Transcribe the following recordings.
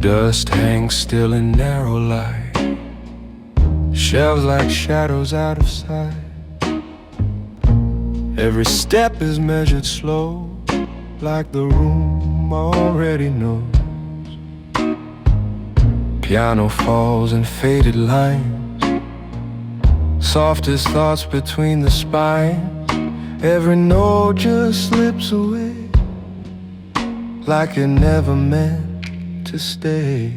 Dust hangs still in narrow light, shelves like shadows out of sight. Every step is measured slow, like the room already knows. Piano falls in faded lines, softest thoughts between the spines. Every note just slips away, like it never meant to stay.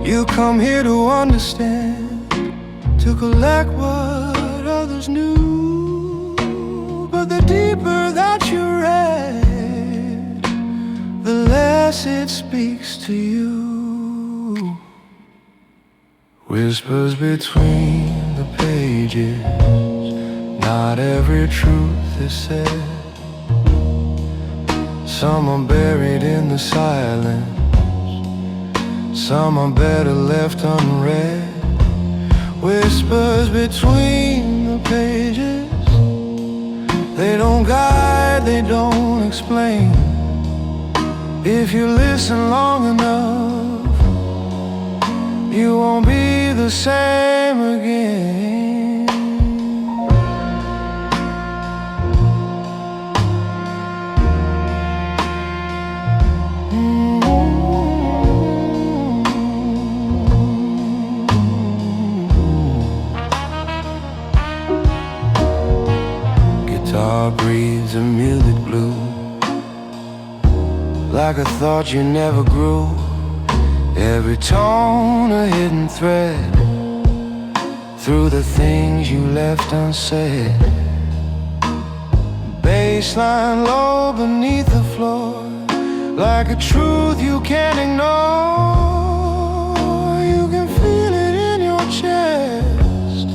You come here to understand, to collect what others knew. But the deeper that you read, the less it speaks to you. Whispers between the pages, not every truth is said. Some are buried in the silence, some are better left unread. Whispers between the pages, they don't guide, they don't explain. If you listen long enough, you won't be the same again. Guitar breathes a muted blue, like a thought you never grew. Every tone a hidden thread, through the things you left unsaid. Bassline low beneath the floor, like a truth you can't ignore. You can feel it in your chest,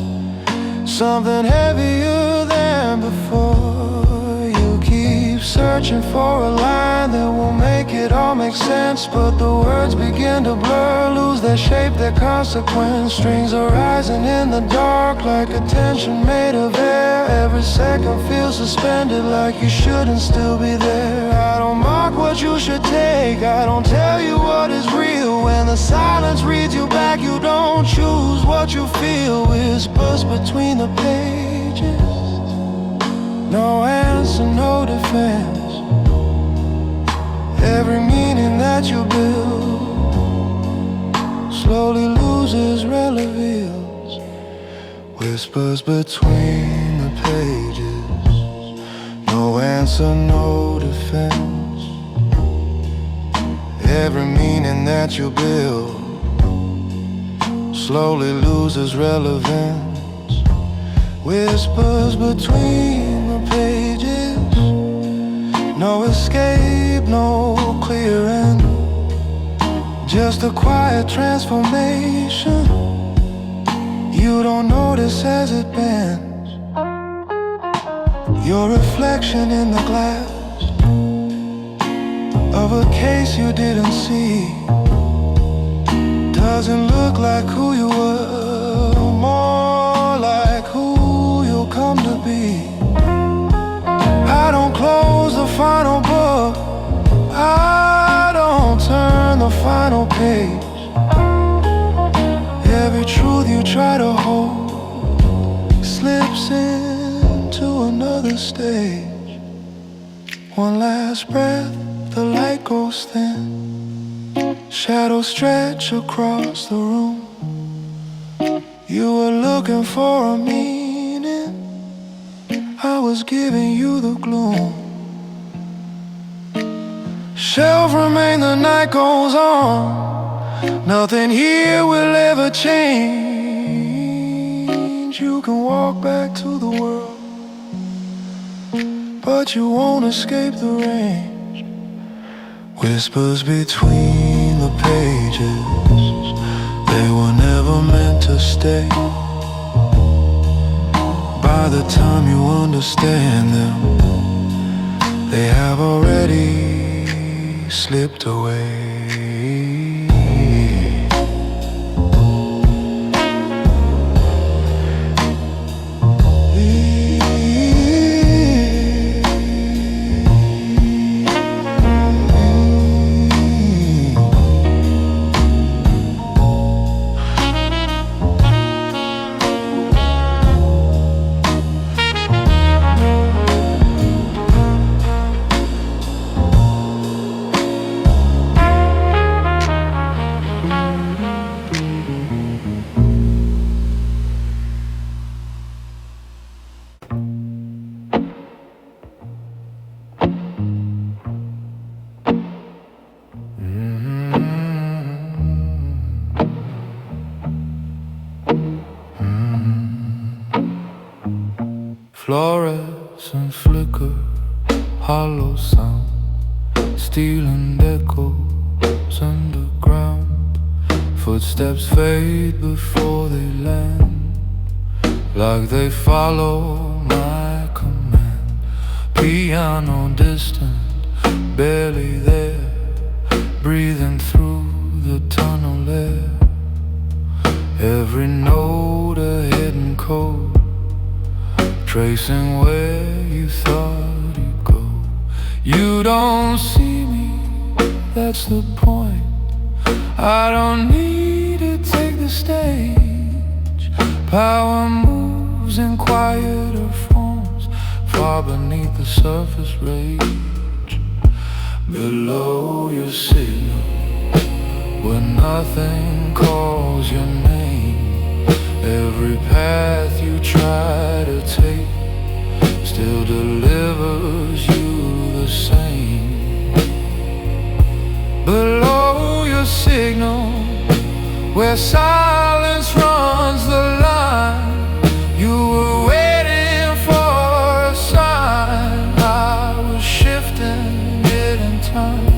something heavier than before. You keep searching for a line that will make it all make sense, but the words begin to blur, lose their shape, their consequence. Strings are rising in the dark like a tension made of air. Every second feels suspended, like you shouldn't still be there. I don't mark what you should take, I don't tell you what is real. When the silence reads you back, you don't choose what you feel. Whispers between the pages, no answer, no defense. Every meaning that you build slowly loses relevance. Whispers between the pages, no answer, no defense. Every meaning that you build slowly loses relevance. Whispers between the pages, no escape, no clear end, just a quiet transformation you don't notice as it bends. Your reflection in the glass of a case you didn't see doesn't look like who you were, more like who you'll come to be. I don't close the final book, I don't turn the final page. Every truth you try to hold slips into another stage. One last breath, the light goes thin, shadows stretch across the room. You were looking for a meaning, I was giving you the gloom. Shelves remain, the night goes on, nothing here will ever change. You can walk back to the world, but you won't escape the range. Whispers between the pages, they were never meant to stay. By the time you understand them, they have already slipped away. Fluorescent flicker, hollow sound, stealing echoes underground. Footsteps fade before they land, like they follow my command. Piano distant, barely there, breathing through the tunnel air. Every note a hidden code, tracing where you thought you'd go. You don't see me, that's the point. I don't need to take the stage. Power moves in quieter forms, far beneath the surface rage. Below your signal, where nothing calls your name. Every path you try to take still delivers you the same. Below your signal, where silence runs the line, you were waiting for a sign. I was shifting it in time.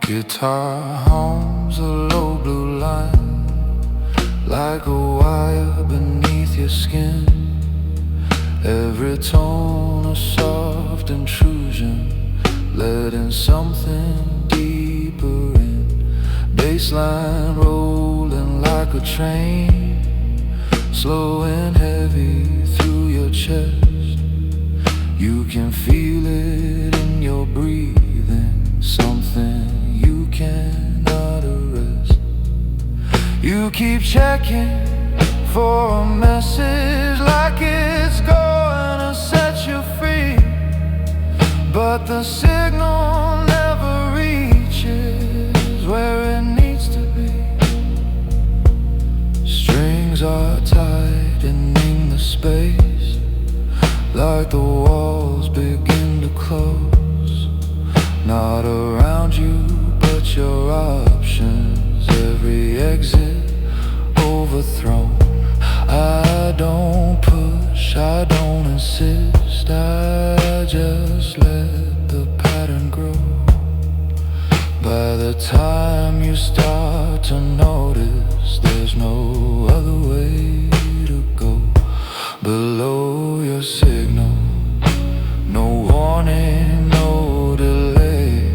Guitar hums a low blue line, like a wire beneath your skin. Every tone a soft intrusion, letting something deeper in. Bassline rolling like a train, slow and heavy through your chest. You can feel it in your breathing, something you cannot arrest. You keep checking for a message, like it's gonna set you free, but the signal never reaches where it needs to be. Strings are tightening the space, like the walls begin to close. Not around you, but your options, every exit overthrown. I don't push, I don't insist, I just let the pattern grow. By the time you start to notice, there's no other way to go. Below your signal, no warning, no delay.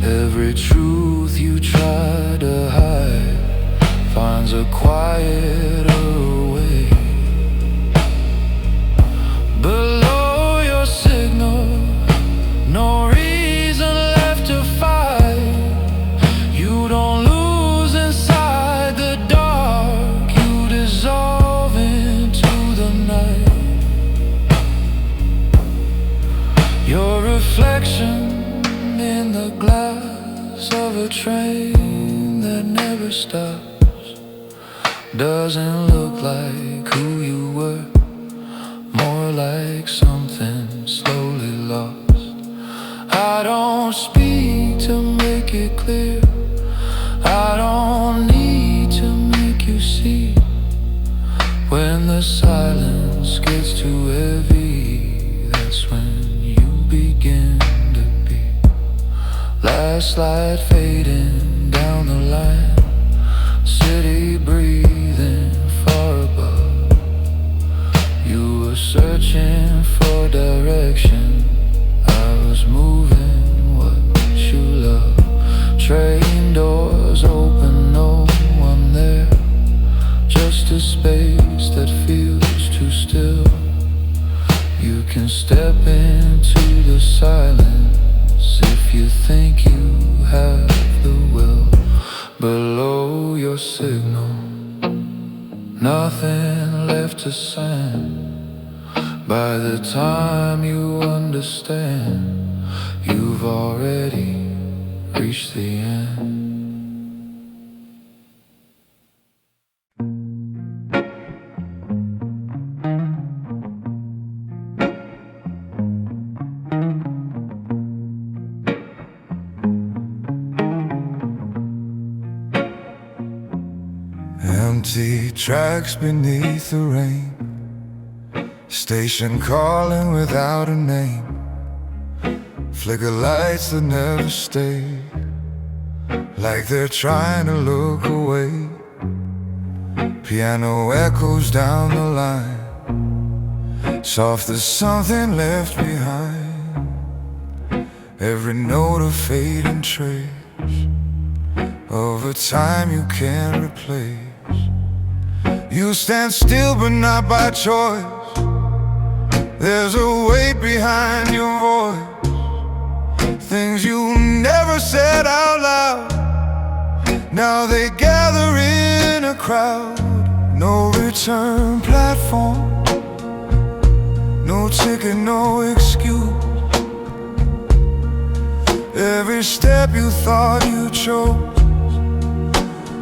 Every truth you try to hide finds a quieter way. Below your signal, no reason left to fight. You don't lose inside the dark, you dissolve into the night. Your reflection in the glass of a train that never stops doesn't look like who you were, more like something slowly lost. I don't speak to make it clear, I don't need to make you see. When the silence gets too heavy, that's when you begin to be. Last light fading down the line, city breathing far above. You were searching for direction, I was moving what you love. Train doors open, no one there, just a space that feels too still. You can step into the silence if you think you have the will. Below your signal, nothing left to send. By the time you understand, you've already reached the end. Empty tracks beneath the rain, station calling without a name, flicker lights that never stay, like they're trying to look away. Piano echoes down the line, soft as something left behind, every note a fading trace of a time you can't replace. You stand still but not by choice, there's a weight behind your voice, things you never said out loud, now they gather in a crowd. No return platform, no ticket, no excuse. Every step you thought you chose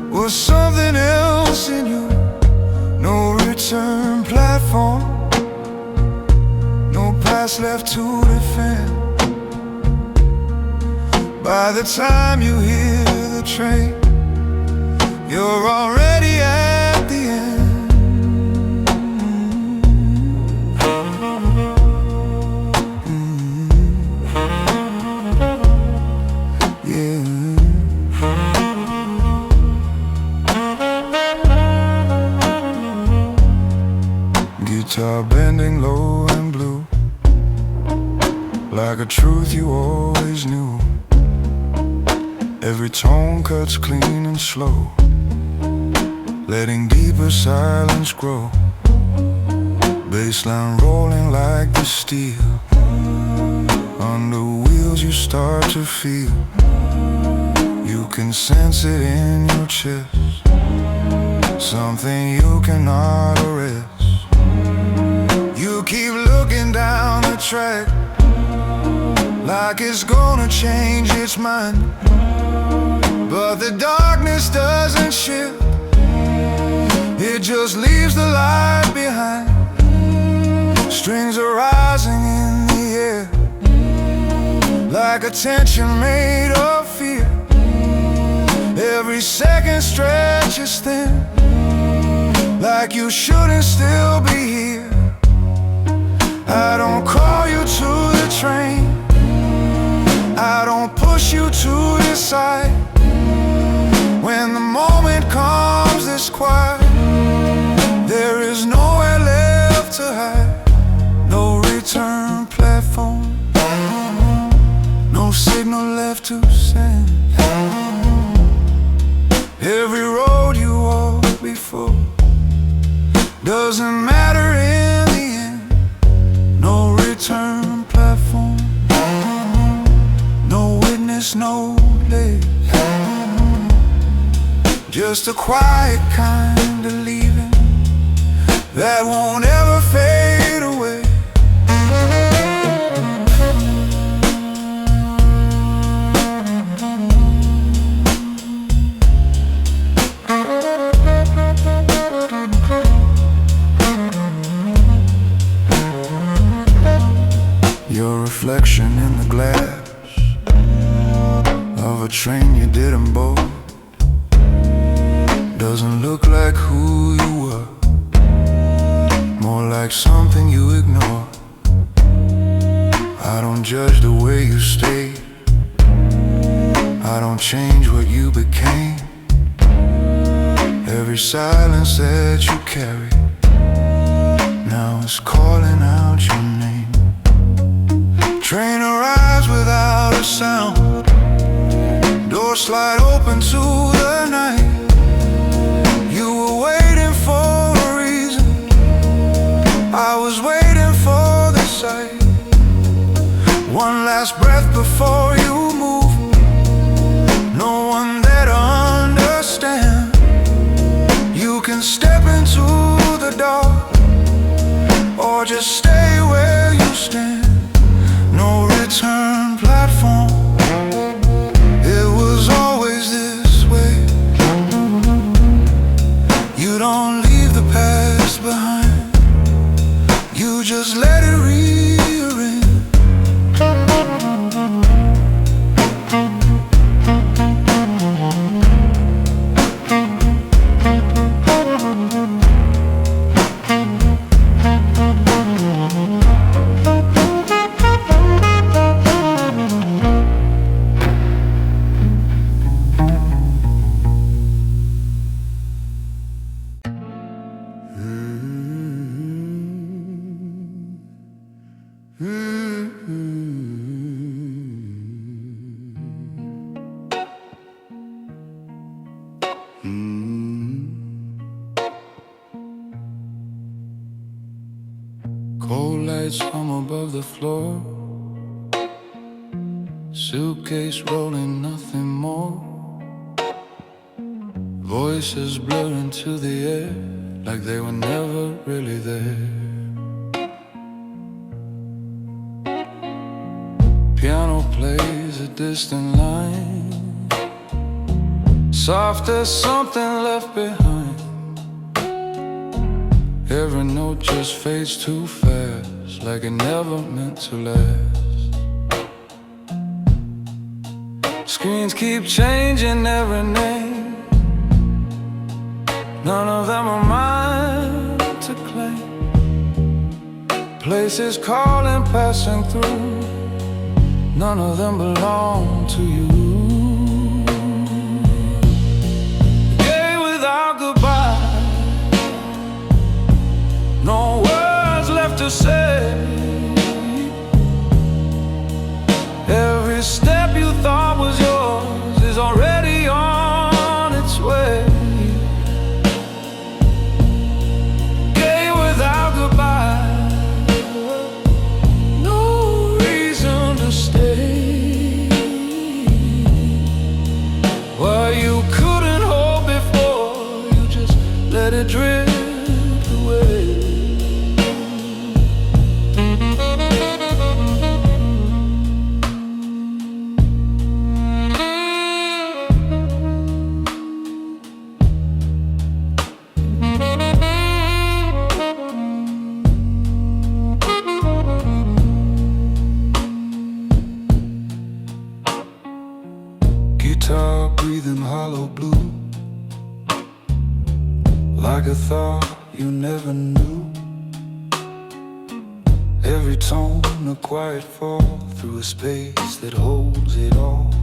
was something else in you. No return platform, no past left to defend. By the time you hear the train, you're already at the end. Yeah. Guitar bending low and blue, like a truth you always knew. Every tone cuts clean and slow, letting deeper silence grow. Bassline rolling like the steel, under wheels you start to feel. You can sense it in your chest, something you cannot arrest. You keep looking down the track, like it's gonna change its mind. But the darkness doesn't shift, it just leaves the light behind. Strings are rising in the air, like a tension made of fear. Every second stretches thin, like you shouldn't still be here. I don't call you to the train, I don't push you to decide. When the moment comes this quiet, there is nowhere left to hide. No return platform, no signal left to send. Every road you walk before doesn't matter in the end. No return platform, no witness, no place, just a quiet kind of leaving that won't ever fade away. Your reflection in the glass of a train you didn't board doesn't look like who you were, more like something you ignore. I don't judge the way you stayed, I don't change what you became. Every silence that you carry now is calling out your name. Train arrives without a sound, doors slide open to the night. You were waiting for a reason, I was waiting for the sight. One last breath before you move, no one there to understand. You can step into the dark, or just stay where you stand. No return platform, it was always this way. You don't leave the past behind, you just let it rearrange. Cold lights hum above the floor, suitcase rolling, nothing more. Voices blur into the air like they were never really there. Piano plays a distant line, soft as something left behind. Every note just fades too fast, like it never meant to last. Screens keep changing every name, none of them are mine to claim. Places calling, passing through, none of them belong to you. Day without goodbye, no words left to say. Every step you thought was yours is already on its way. Day without goodbye, no reason to stay. What you couldn't hold before, you just let it drift away. Guitar breathing hollow blue, like a thought you never knew. Every tone a quiet fall through a space that holds it all.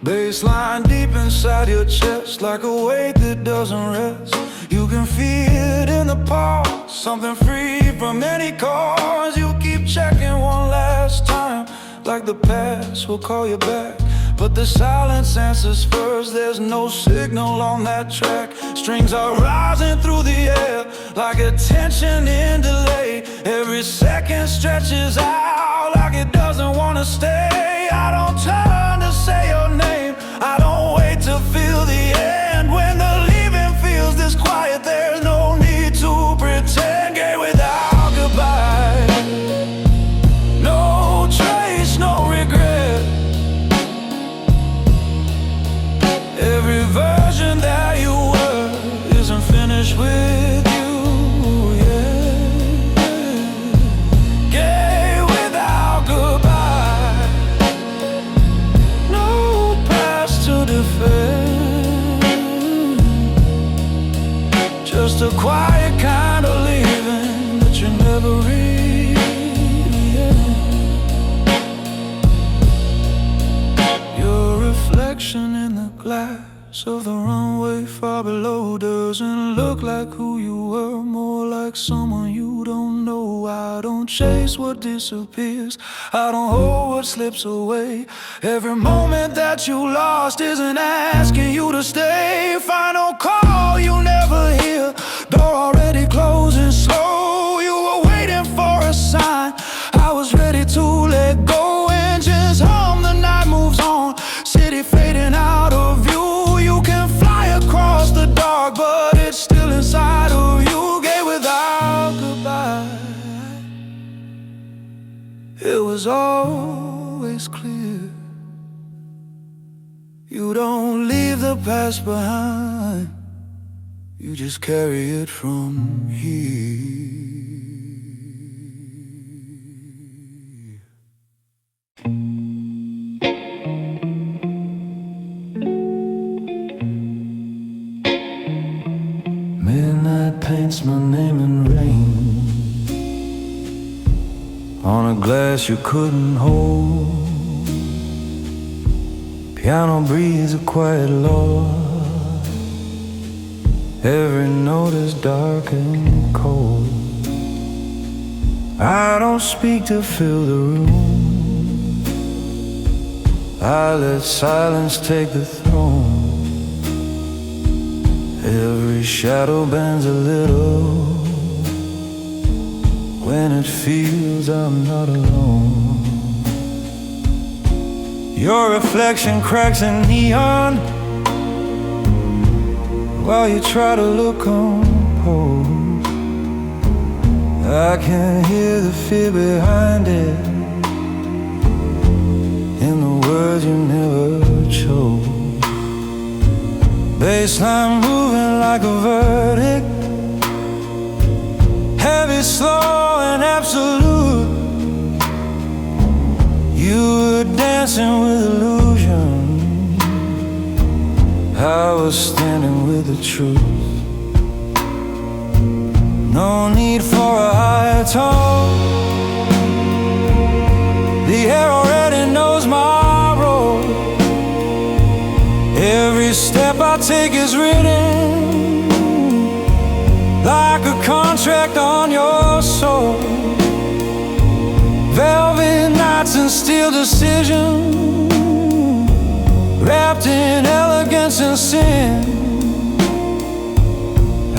Bassline deep inside your chest, like a weight that doesn't rest. You can feel it in the pulse, something free from any cause. You keep checking one last time, like the past will call you back. But the silence answers first, there's no signal on that track. Strings are rising through the air, like a tension in delay. Every second stretches out, like it doesn't want to stay. I don't turn to say your name, I don't wait to feel the end. When the leaving feels this quiet, there's no need to pretend. Gay without goodbye, no trace, no regret. Every version that you were isn't finished with you, yeah. Gay without goodbye, no past to defend. Just a quiet kind of leaving that you never really end. Your reflection in the glass of the runway far below doesn't look like who you were, more like someone you don't know. I don't chase what disappears, I don't hold what slips away. Every moment that you lost isn't asking you to stay. Final call you never hear, door already closing slow. You were waiting for a sign, I was ready to let go. Engines hum, the night moves on, city fading out of view. You can fly across the dark, but it's still inside of you. Gay without goodbye, it was always clear. You don't leave the past behind, you just carry it from here. Midnight paints my name in rain on a glass you couldn't hold. Piano breathes a quiet law, every note is dark and cold. I don't speak to fill the room. I let silence take the throne. Every shadow bends a little when it feels I'm not alone. Your reflection cracks in neon while you try to look composed. I can hear the fear behind it in the words you never chose. Baseline moving like a verdict, heavy, slow, and absolute. You were dancing with illusion, I was standing with the truth. No need for a higher tone. The air already knows my role. Every step I take is written like a contract on your soul. Velvet nights and steel decisions, wrapped in elegance and sin.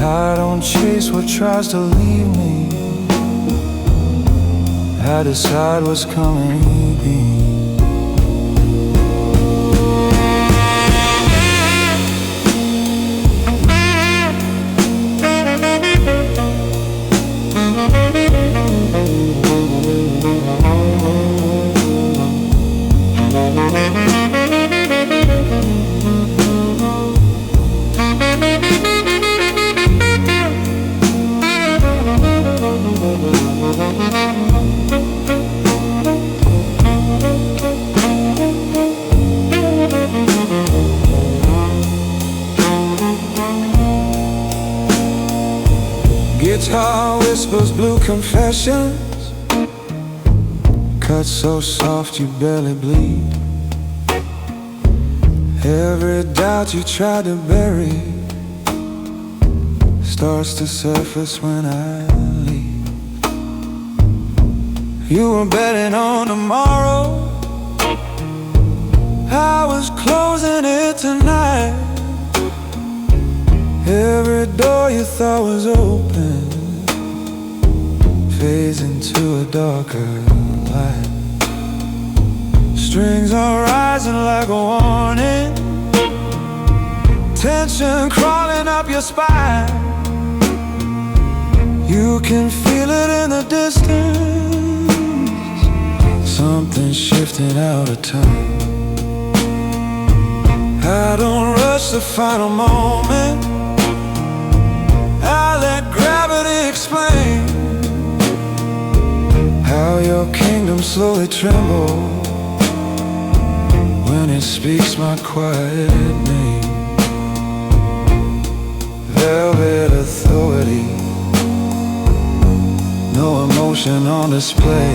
I don't chase what tries to leave me, I decide what's coming. Guitar whispers blue confessions, cut so soft you barely bleed. Every doubt you tried to bury starts to surface when I leave. You were betting on tomorrow, I was closing it tonight. Every door you thought was open fades into a darker light. Strings are rising like a warning, tension crawling up your spine. You can feel it in the distance, something shifting out of time. I don't rush the final moment, I let gravity explain how your kingdom slowly trembles when it speaks my quiet name. Velvet authority, no emotion on display,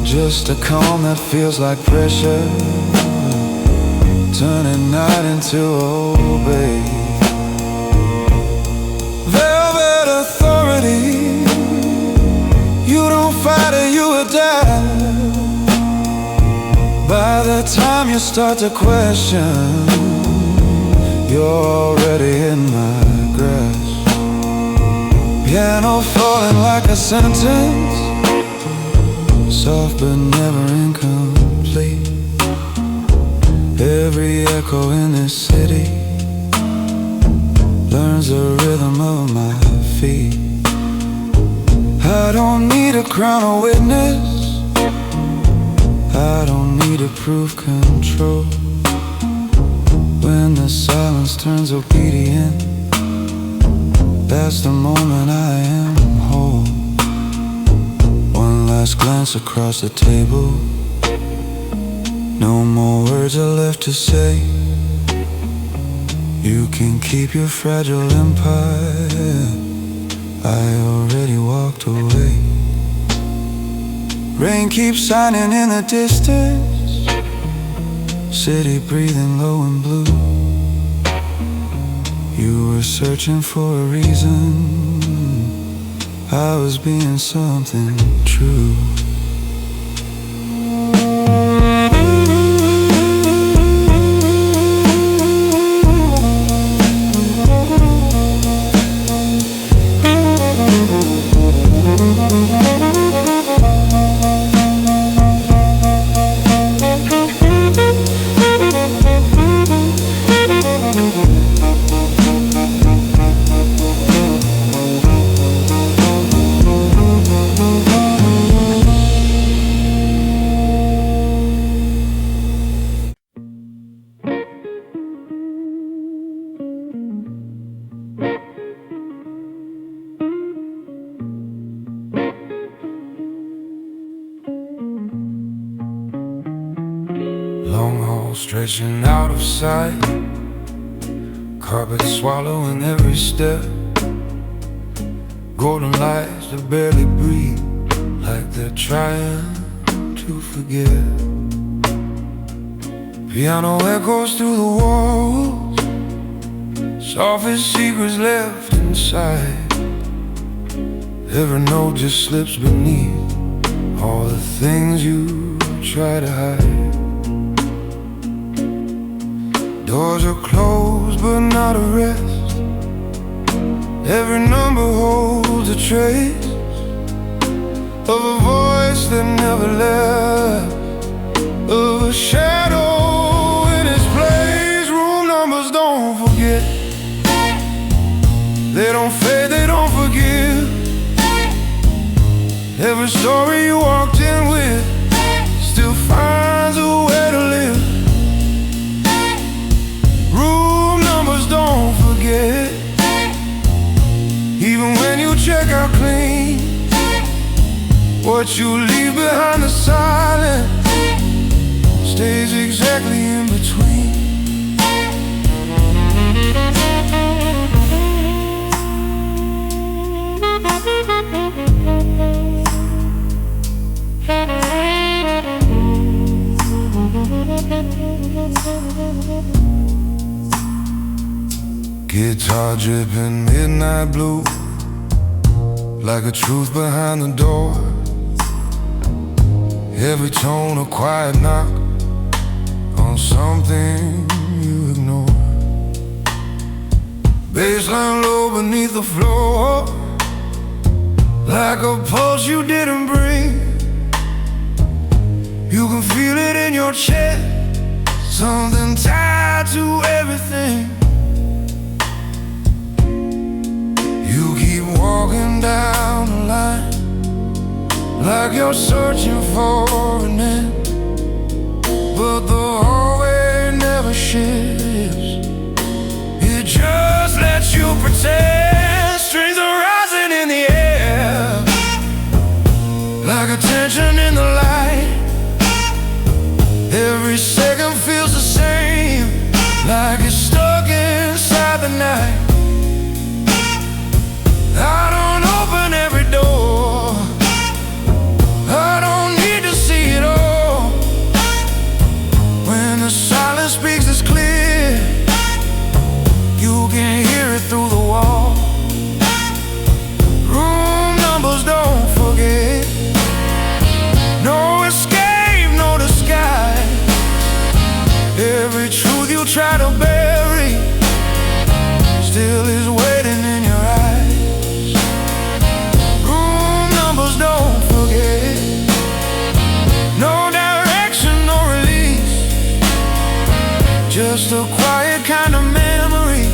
just a calm that feels like pressure, turning night into obey. Velvet authority, you don't fight it, you adapt. By the time you start to question, you're already in my grasp. Piano falling like a sentence, soft but never incomplete. Every echo in this city learns the rhythm of my feet. I don't need a crown or witness, I don't need to prove control. When the silence turns obedient, that's the moment I am whole. One last glance across the table, no more words are left to say. You can keep your fragile empire, I already walked away. Rain keeps shining in the distance, city breathing low and blue. You were searching for a reason, I was being something true. Long haul stretching out of sight, carpet swallowing every step, golden lights that barely breathe, like they're trying to forget. Piano echoes through the walls, softest secrets left inside. Every note just slips beneath all the things you try to hide. Doors are closed but not a rest. Every number holds a trace of a voice that never left, of a shadow in its place. Room numbers don't forget, they don't fade, they don't forgive. Every story you walked in with still finds a way to live. Don't forget, even when you check out clean, what you leave behind the silence stays exactly in between. Guitar dripping midnight blue, like a truth behind the door. Every tone a quiet knock on something you ignore. Baseline low beneath the floor, like a pulse you didn't bring. You can feel it in your chest, something tied to everything. You keep walking down the line, like you're searching for an end, but the hallway never shifts. It just lets you pretend. Strings are rising in the air, like a tension in the light. Every second feels the same, like it's stuck inside the night. I don't open every door, I don't need to see it all. When the silence speaks, it's clear, you can hear it through the wall. Room numbers don't forget, no escape, no disguise. Every truth you try to bury still is waiting in your eyes. Don't forget, no direction, no release, just a quiet kind of memory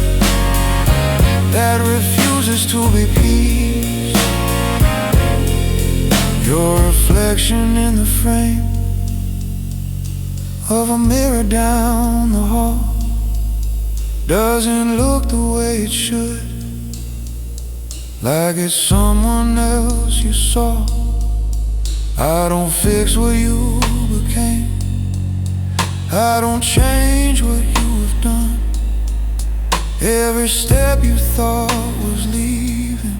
that refuses to be peace. Your reflection in the frame of a mirror down the hall doesn't look the way it should, like it's someone else you saw. I don't fix what you became, I don't change what you have done. Every step you thought was leaving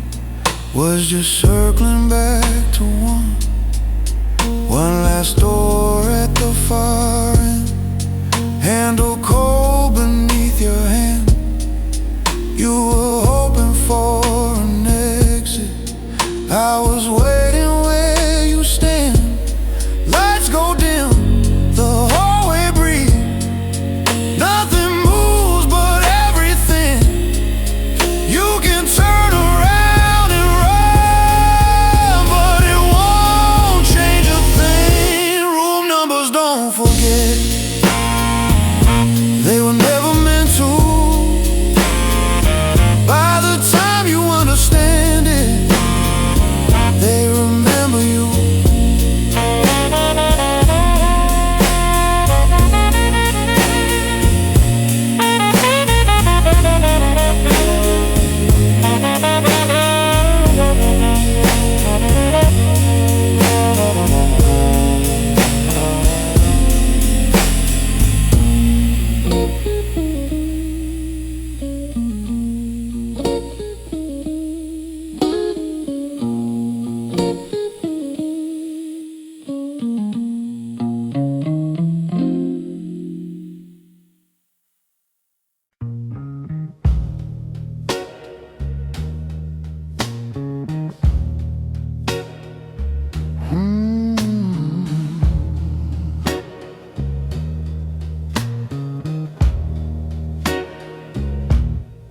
was just circling back to one last door at the far end, handle cold beneath your hand. You were hoping for an exit, I was waiting where you stand. Lights go dim, the hallway breathes. Nothing moves but everything. You can turn around and run, but it won't change a thing. Room numbers, don't forget, they were never meant to. By the time you understand it, they remember you.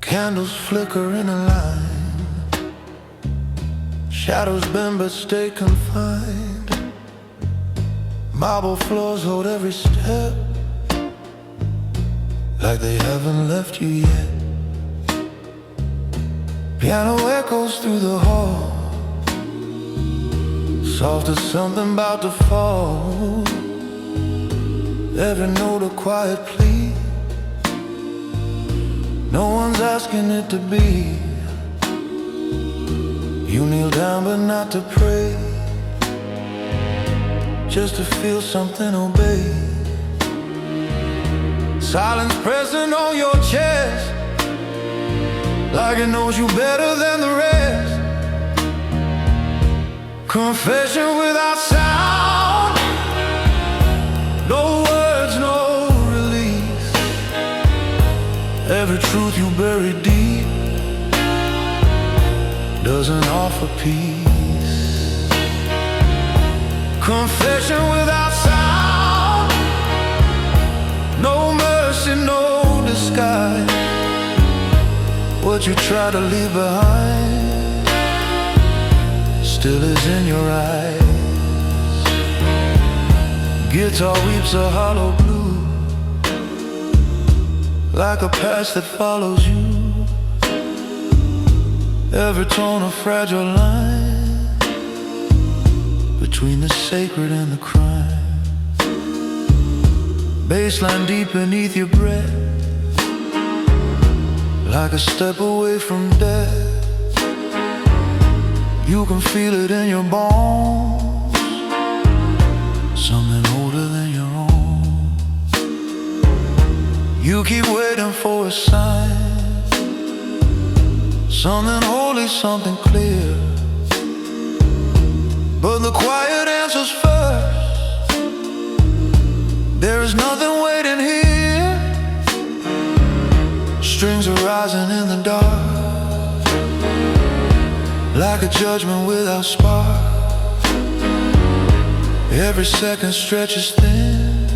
Candles flicker in a line. Shadows bend but stay confined. Marble floors hold every step, like they haven't left you yet. Piano echoes through the hall, soft as something about to fall. Every note a quiet plea. No one's asking it to be. You kneel down but not to pray, just to feel something obey. Silence pressing on your chest, like it knows you better than the rest. Confession without sound, no words, no release. Every truth you bury deep doesn't offer peace. Confession without sound, no mercy, no disguise. What you try to leave behind still is in your eyes. Guitar weeps a hollow blue, like a past that follows you. Every tone a fragile line between the sacred and the crime. Bassline deep beneath your breath, like a step away from death. You can feel it in your bones, something older than your own. You keep waiting for a sign, something holy, something clear. But the quiet answers first. There is nothing waiting here. Strings are rising in the dark, like a judgment without spark. Every second stretches thin,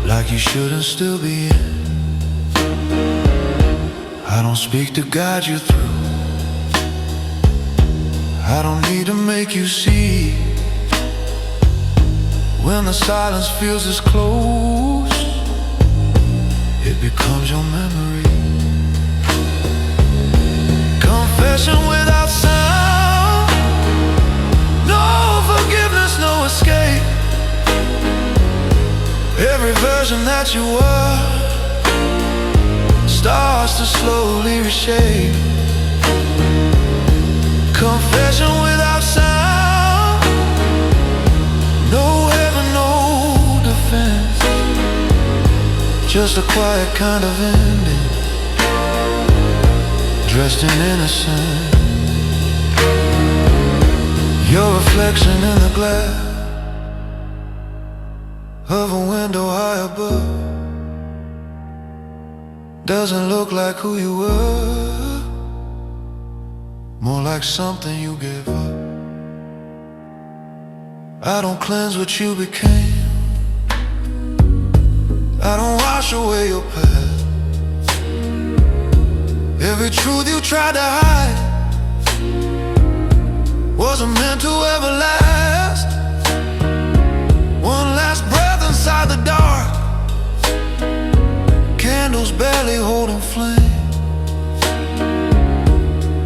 like you shouldn't still be in. I don't speak to guide you through, I don't need to make you see. When the silence feels this close, it becomes your memory. Confession without sound, no forgiveness, no escape. Every version that you were starts to slowly reshape. Confession without sound, no heaven, no defense, just a quiet kind of ending, dressed in innocence. Your reflection in the glass of a window high above doesn't look like who you were. more like something you gave up. I don't cleanse what you became. I don't wash away your past. Every truth you tried to hide wasn't meant to ever last. One last breath inside the dark, candles barely holding flame.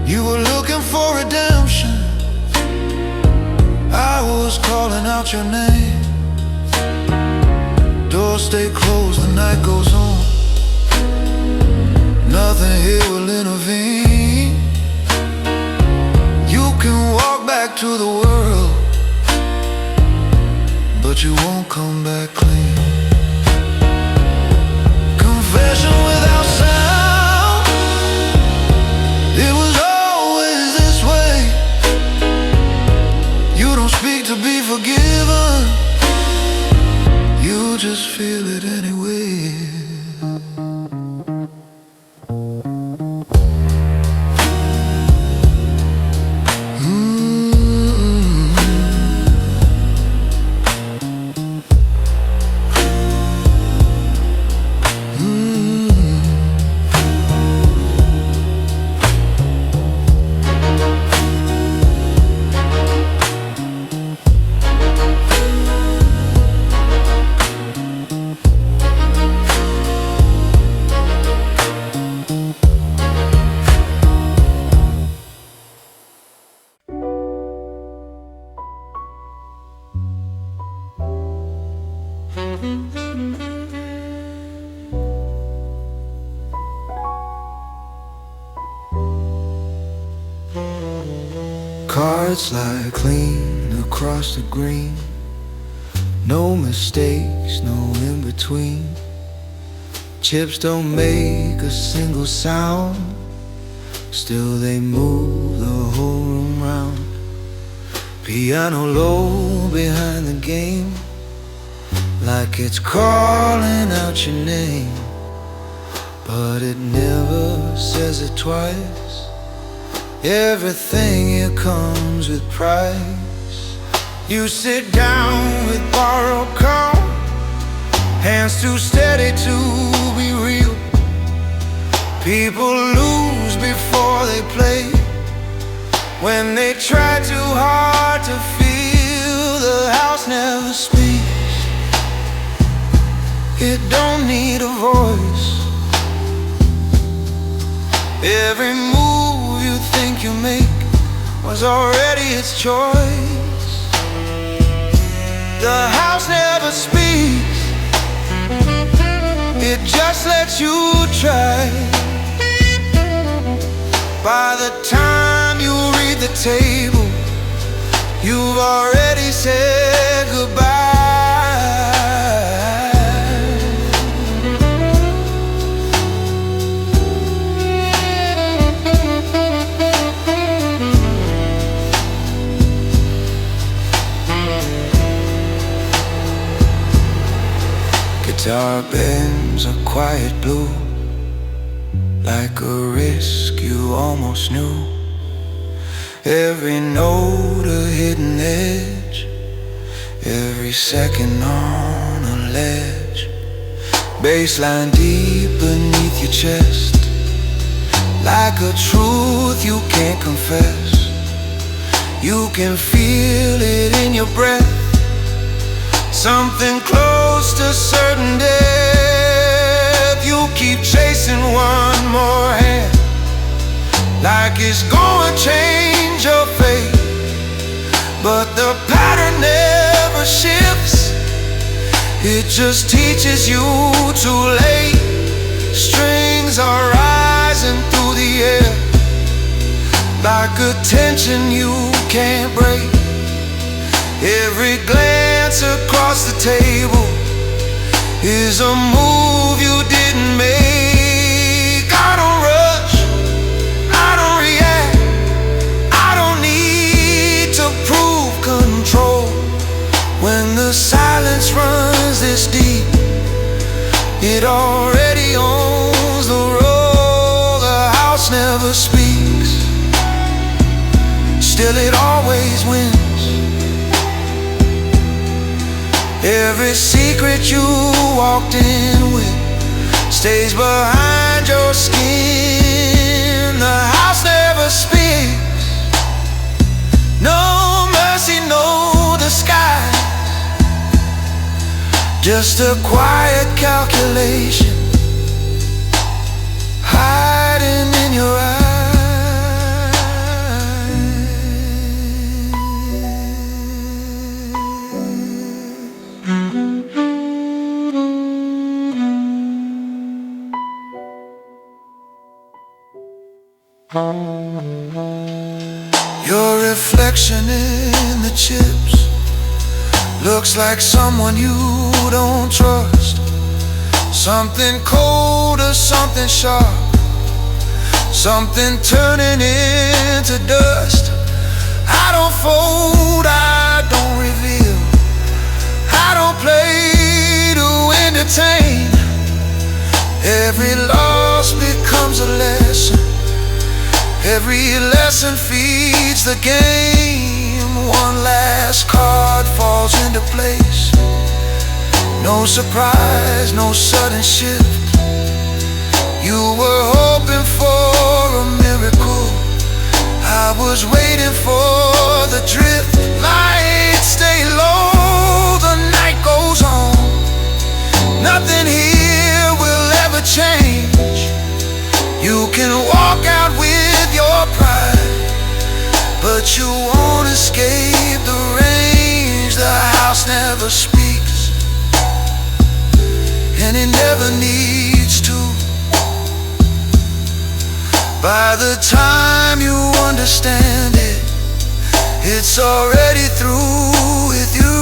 You were looking for redemption, I was calling out your name. Doors stay closed, the night goes on. Nothing here will intervene. You can walk back to the world, but you won't come back clean. Confession without sound, it was always this way. You don't speak to be forgiven, you just feel it anyway. Cards lie clean across the green, no mistakes, no in between. Chips don't make a single sound, still they move the whole room round. Piano low behind the game, like it's calling out your name, but it never says it twice. Everything here comes with price. You sit down with borrowed calm, hands too steady to be real. People lose before they play, when they try too hard to feel. The house never speaks, it don't need a voice. Every move you think you make was already its choice. The house never speaks, it just lets you try. By the time you read the table, you've already said goodbye. Guitar bends a quiet blue, like a risk you almost knew. Every note a hidden edge, every second on a ledge. Bassline deep beneath your chest, like a truth you can't confess. You can feel it in your breath, something close to certain death. You keep chasing one more hand, like it's gonna change your fate, but the pattern never shifts, it just teaches you too late. Strings are rising through the air, like a tension you can't break. Every glance across the table is a move you didn't make. I don't rush, I don't react, I don't need to prove control. When the silence runs this deep, it already owns the role. The house never speaks, it always wins. Every secret you walked in with stays behind your skin. The house never speaks. No mercy, no disguise. Just a quiet calculation hiding in your eyes. Your reflection in the chips looks like someone you don't trust. Something cold or something sharp, something turning into dust. I don't fold, I don't reveal, I don't play to entertain. Every loss becomes a lesson. Every lesson feeds the game. One last card falls into place. No surprise, no sudden shift. You were hoping for a miracle. I was waiting for the drift. Lights stay low, the night goes on. Nothing here will ever change. You can walk out with your pride, but you won't escape the range. The house never speaks, and it never needs to. By the time you understand it, it's already through with you.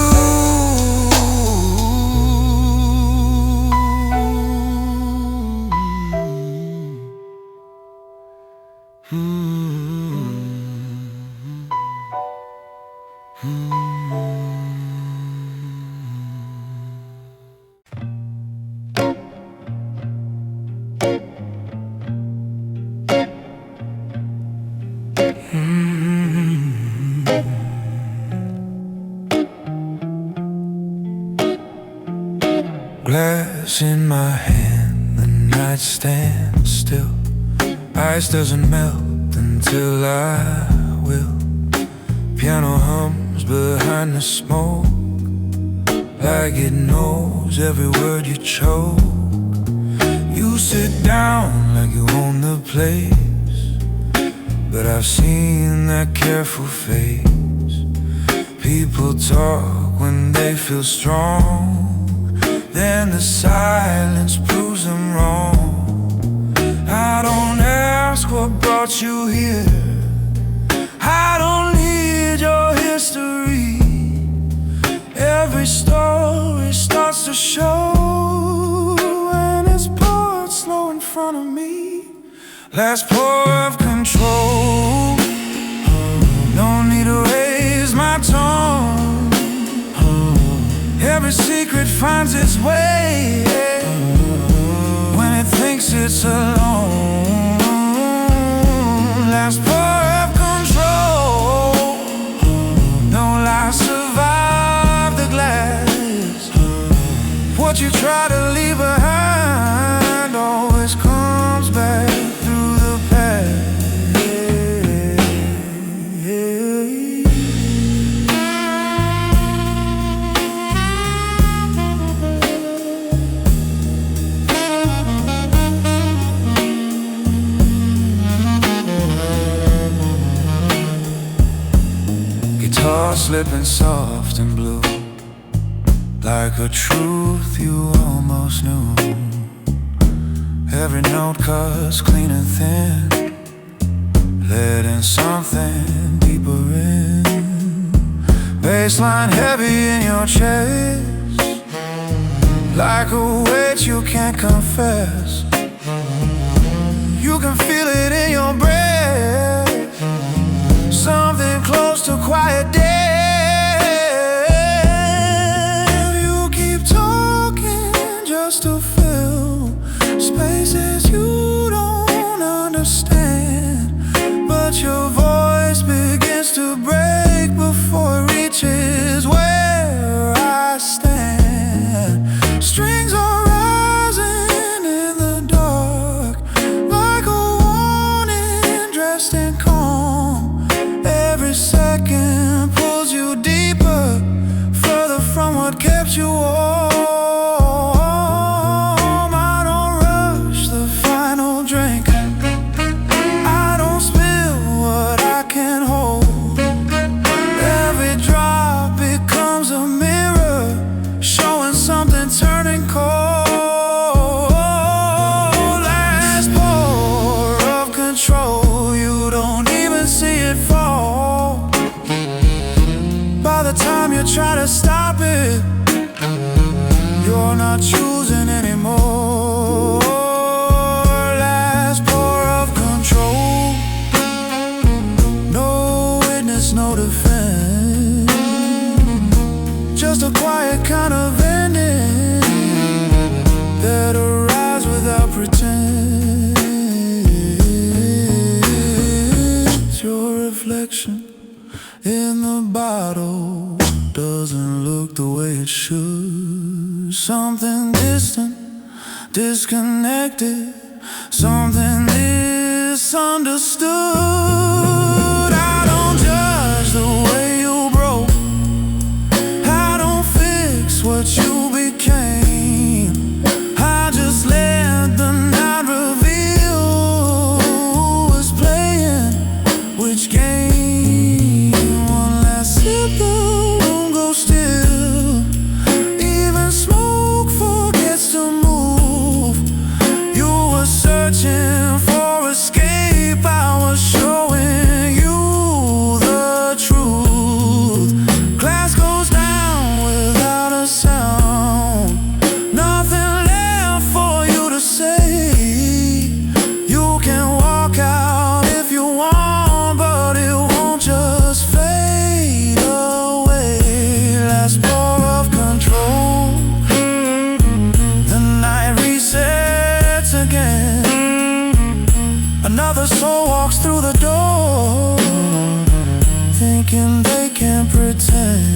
Glass in my hand, the night stands still. Ice doesn't melt until I will. Piano hums behind the smoke, like it knows every word you choke. You sit down like you own the place, but I've seen that careful face. People talk when they feel strong, then the silence proves them wrong. I don't ask what brought you here, I don't need your history. Every story starts to show when it's poured slow in front of me. Last pour of control, no need to raise my tone. Every secret finds its way when it thinks it's alone. Last pour of control, no lies survive the glass. What you try to leave behind always comes back through the past. Guitar slipping soft and blue, like a truth you almost knew. Every note cuts clean and thin, letting something deeper in. Bassline heavy in your chest, like a weight you can't confess. You can feel it in your breath, something close to quiet death. You keep talking just to fill spaces you don't understand, but your voice begins to break. before it reaches where I stand. Strings are rising in the dark, like a warning dressed in calm. Every second pulls you deeper, further from what kept you warm. I don't rush the final drink, I don't spill what I can't hold. Every drop becomes a mirror, showing something turning cold. Last pour of control, you don't even see it fall. By the time you try to stop it, you're not choosing anymore. Last pour of control, no witness, no defense, just a quiet kind of ending that arrives without pretense. Your reflection in the bottle doesn't look the way it should. Something distant, disconnected, something misunderstood. I don't judge the way you broke, I don't fix what you became. I just let the night reveal who was playing which game. One last sip, the room goes still, even smoke forgets to move. You were searching for escape, I was showing you the truth. Glass goes down without a sound, nothing left for you to say. You can walk out if you want, but it won't just fade away. Last pour of control, the night resets again. Another soul walks through the door, thinking they can pretend.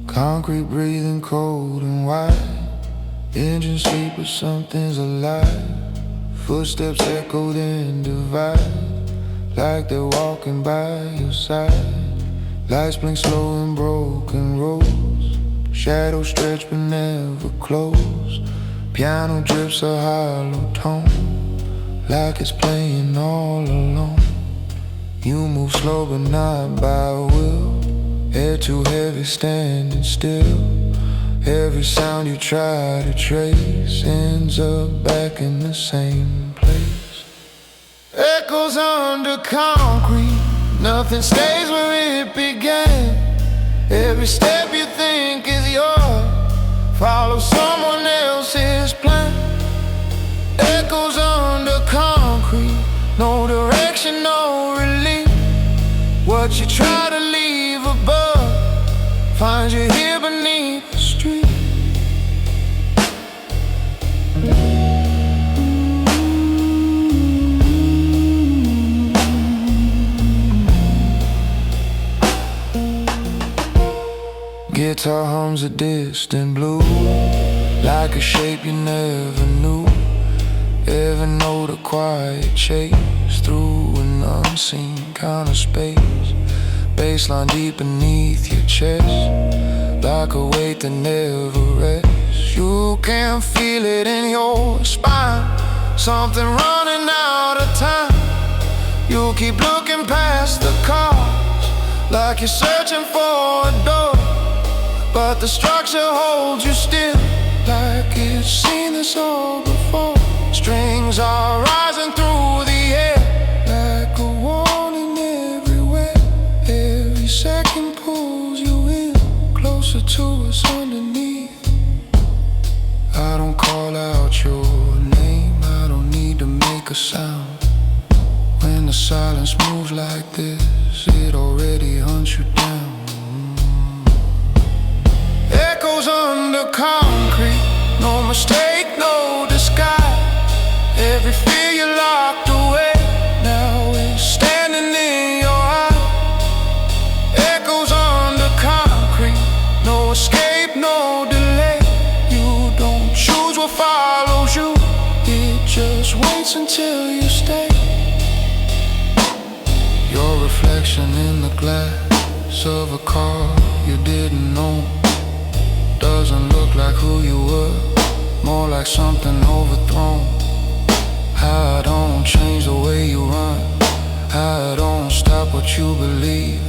Concrete breathing cold and wide, engine sleep but something's alive. Footsteps echoed and divide, like they're walking by your side. Lights blink slow in broken roads, shadows stretch but never close. Piano drips a hollow tone, like it's playing all alone. You move slow but not by will, head too heavy standing still. Every sound you try to trace ends up back in the same place. Echoes under concrete, nothing stays where it began. Every step you think is yours, follow someone else's plan. Echoes under concrete, no direction, no relief. What you try to leave above finds you here beneath the street. Guitar hums a distant blue, like a shape you never knew. Every note a quiet chase through an unseen kind of space. Baseline deep beneath your chest, like a weight that never rests. You can feel it in your spine, something running out of time. You keep looking past the cars, like you're searching for a door, but the structure holds you still, like it's seen this all before. Strings are rising through the air, like the silence moves like this, it already hunts you down. Echoes under concrete, no mistake, no disguise. Every fear you locked away now is standing in your eye. Echoes under concrete, no escape, no delay. You don't choose what follows you, it just waits until you stay. Your reflection in the glass of a car you didn't own doesn't look like who you were, more like something overthrown. I don't change the way you run, I don't stop what you believe.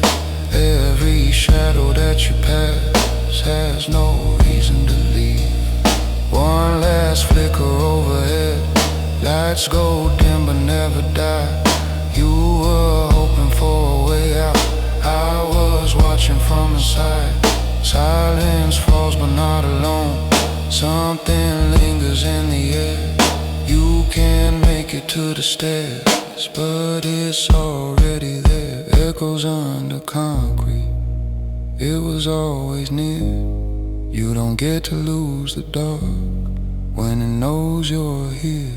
Every shadow that you pass has no reason to leave. One last flicker overhead, lights go dim but never die. You were hoping for a way out, I was watching from inside. Silence falls but not alone, something lingers in the air. You can't make it to the stairs, but it's already there. Echoes under concrete, it was always near. You don't get to lose the dark when it knows you're here.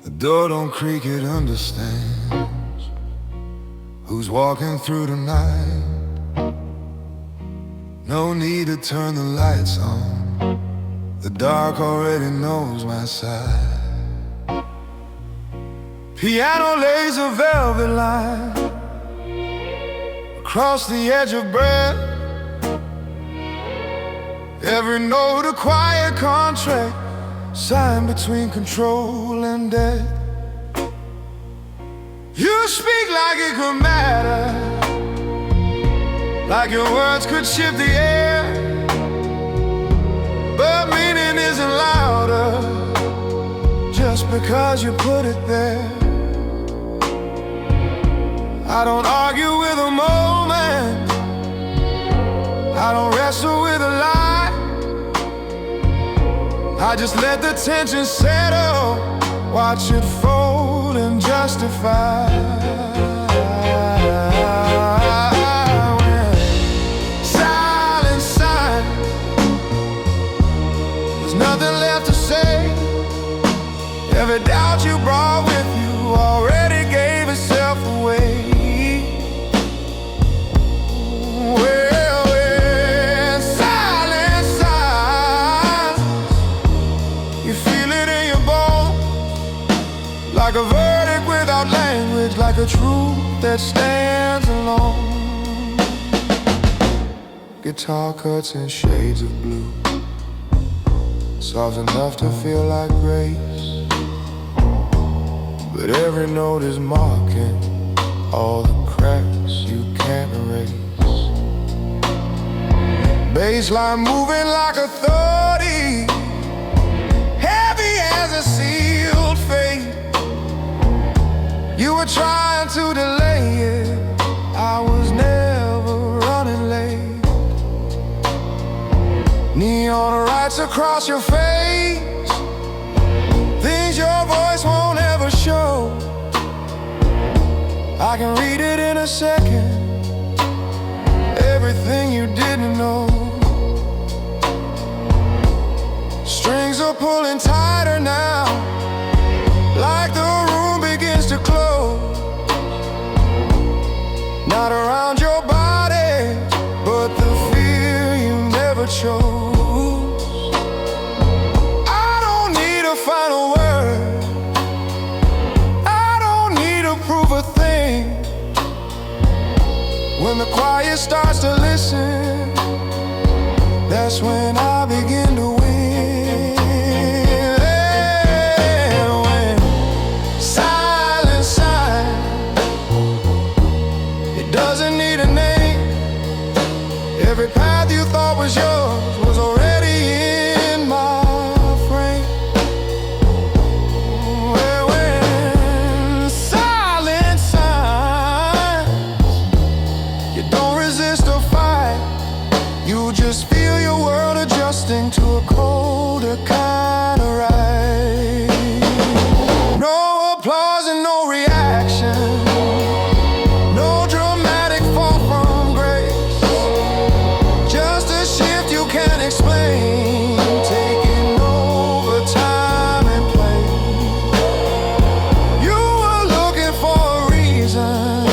The door don't creak, it understands who's walking through the night. No need to turn the lights on, the dark already knows my side. Piano lays a velvet line across the edge of breath. Every note a quiet contract signed between control and death. You speak like it could matter, like your words could shift the air. But meaning isn't louder just because you put it there. I don't argue with a moment, I don't wrestle with a lie. I just let the tension settle, watch it fold and justify. When silence sign, there's nothing left to say. Every doubt you brought with you already gave itself away. Like a verdict without language, like a truth that stands alone. Guitar cuts in shades of blue, soft enough to feel like grace, but every note is marking all the cracks you can't erase. Bassline moving like a 30, heavy as a sealed fate. You were trying to delay it, I was never running late. Neon lights across your face, things your voice won't ever show. I can read it in a second, everything you didn't know. Strings of you're pulling tighter now, like the room begins to close. Not around your body, but the fear you never chose. I don't need a final word, I don't need to prove a thing. When the quiet starts to listen, that's when I begin to win. And when silence sighs, it doesn't need a name. Every path you thought was yours was already in my frame. And when silence sighs, you don't resist or fight, you just feel your world adjusting to a colder kind of ride. No applause and no reaction, no dramatic fall from grace, just a shift you can't explain, taking over time and place. You were looking for a reason,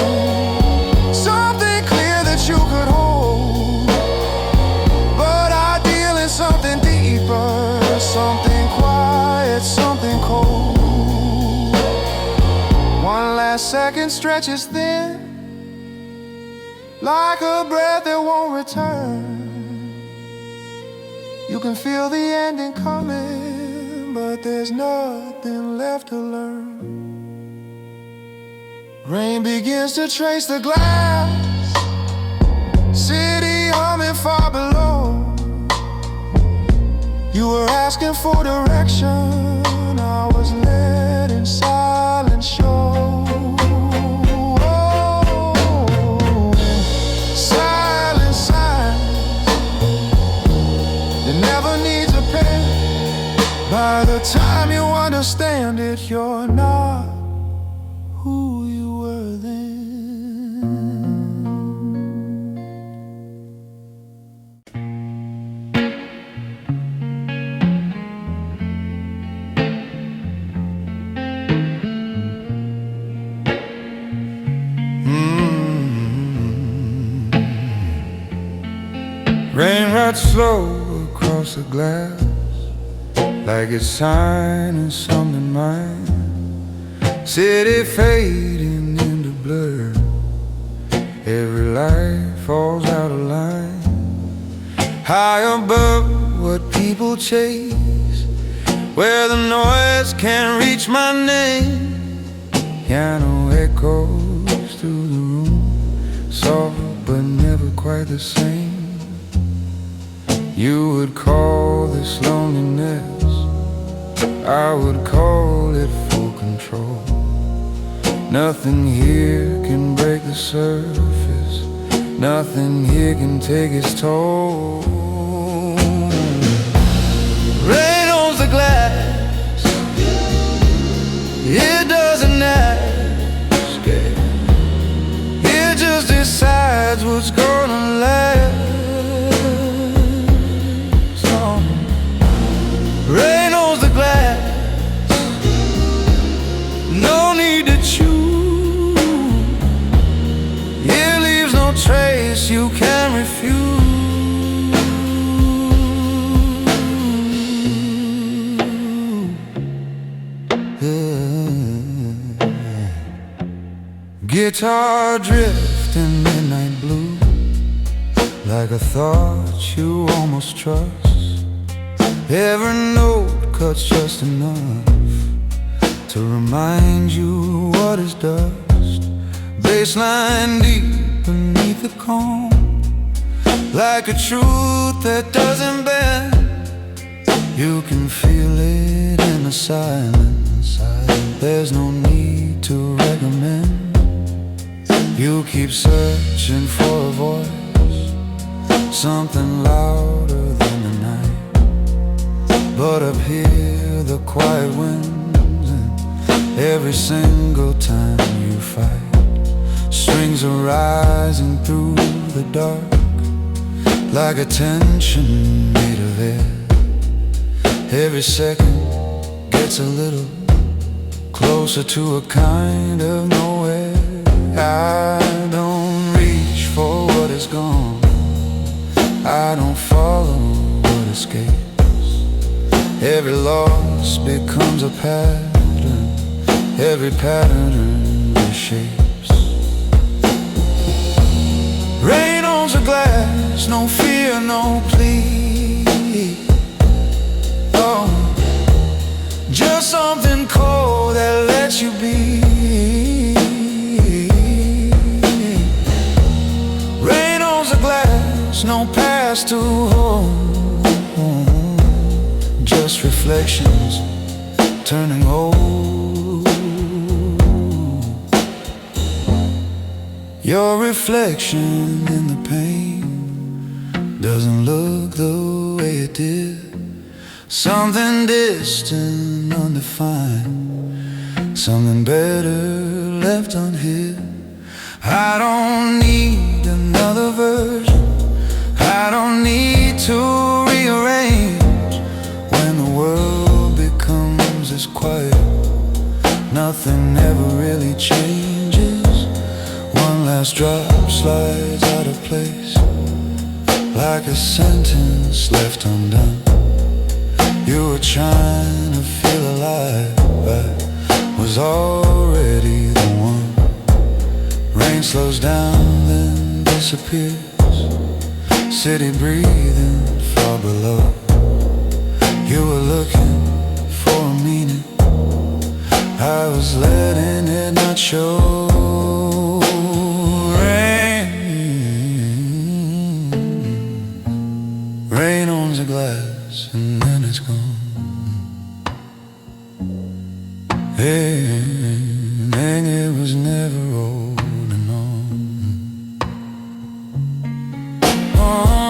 something clear that you could hold, but I deal in something deeper, something quiet, something cold. One last second stretches thin, like a breath that won't return. You can feel the ending coming, but there's nothing left to learn. Rain begins to trace the glass, city humming far below. You were asking for direction, I was led in silent show. Silent signs, it never needs a pen. By the time you understand it, you're not who you were then. Rain rides slow across the glass, like it's signing something mine. City fading into blur, every light falls out of line. High above what people chase, where the noise can't reach my name. Piano echoes through the room, soft but never quite the same. You would call this loneliness, I would call it full control. Nothing here can break the surface, nothing here can take its toll. Rain owns the glass, it doesn't ask, it just decides what's gonna last. Rain owns the glass, no need to choose. It leaves no trace you can't refuse. Guitar drifting midnight blue, like a thought you almost trust. Every note cuts just enough to remind you what is dust. Baseline deep beneath the calm, like a truth that doesn't bend. You can feel it in the silence. There's no need to recommend. You keep searching for a voice, something louder than the night. But up here the quiet wins, and every single time you fight, strings are rising through the dark, like a tension made of air. Every second gets a little closer to a kind of nowhere. I don't reach for what is gone, I don't follow what escapes. Every loss becomes a pattern, every pattern reshapes. Rain on the glass, no fear, no plea. Oh, just something cold that lets you be. Rain on the glass, no past to hold, just reflections turning old. Your reflection in the pain doesn't look the way it did. Something distant, undefined, something better left unhid. I don't need another version, I don't need to rearrange. When the world becomes this quiet, nothing ever really changes. One last drop slides out of place, like a sentence left undone. You were trying to feel alive, I was already the one. Rain slows down, then disappears. City breathing far below. You were looking for a meaning, I was letting it not show. Rain on the glass and then it's gone. Hey, and it was never rolling on. Oh,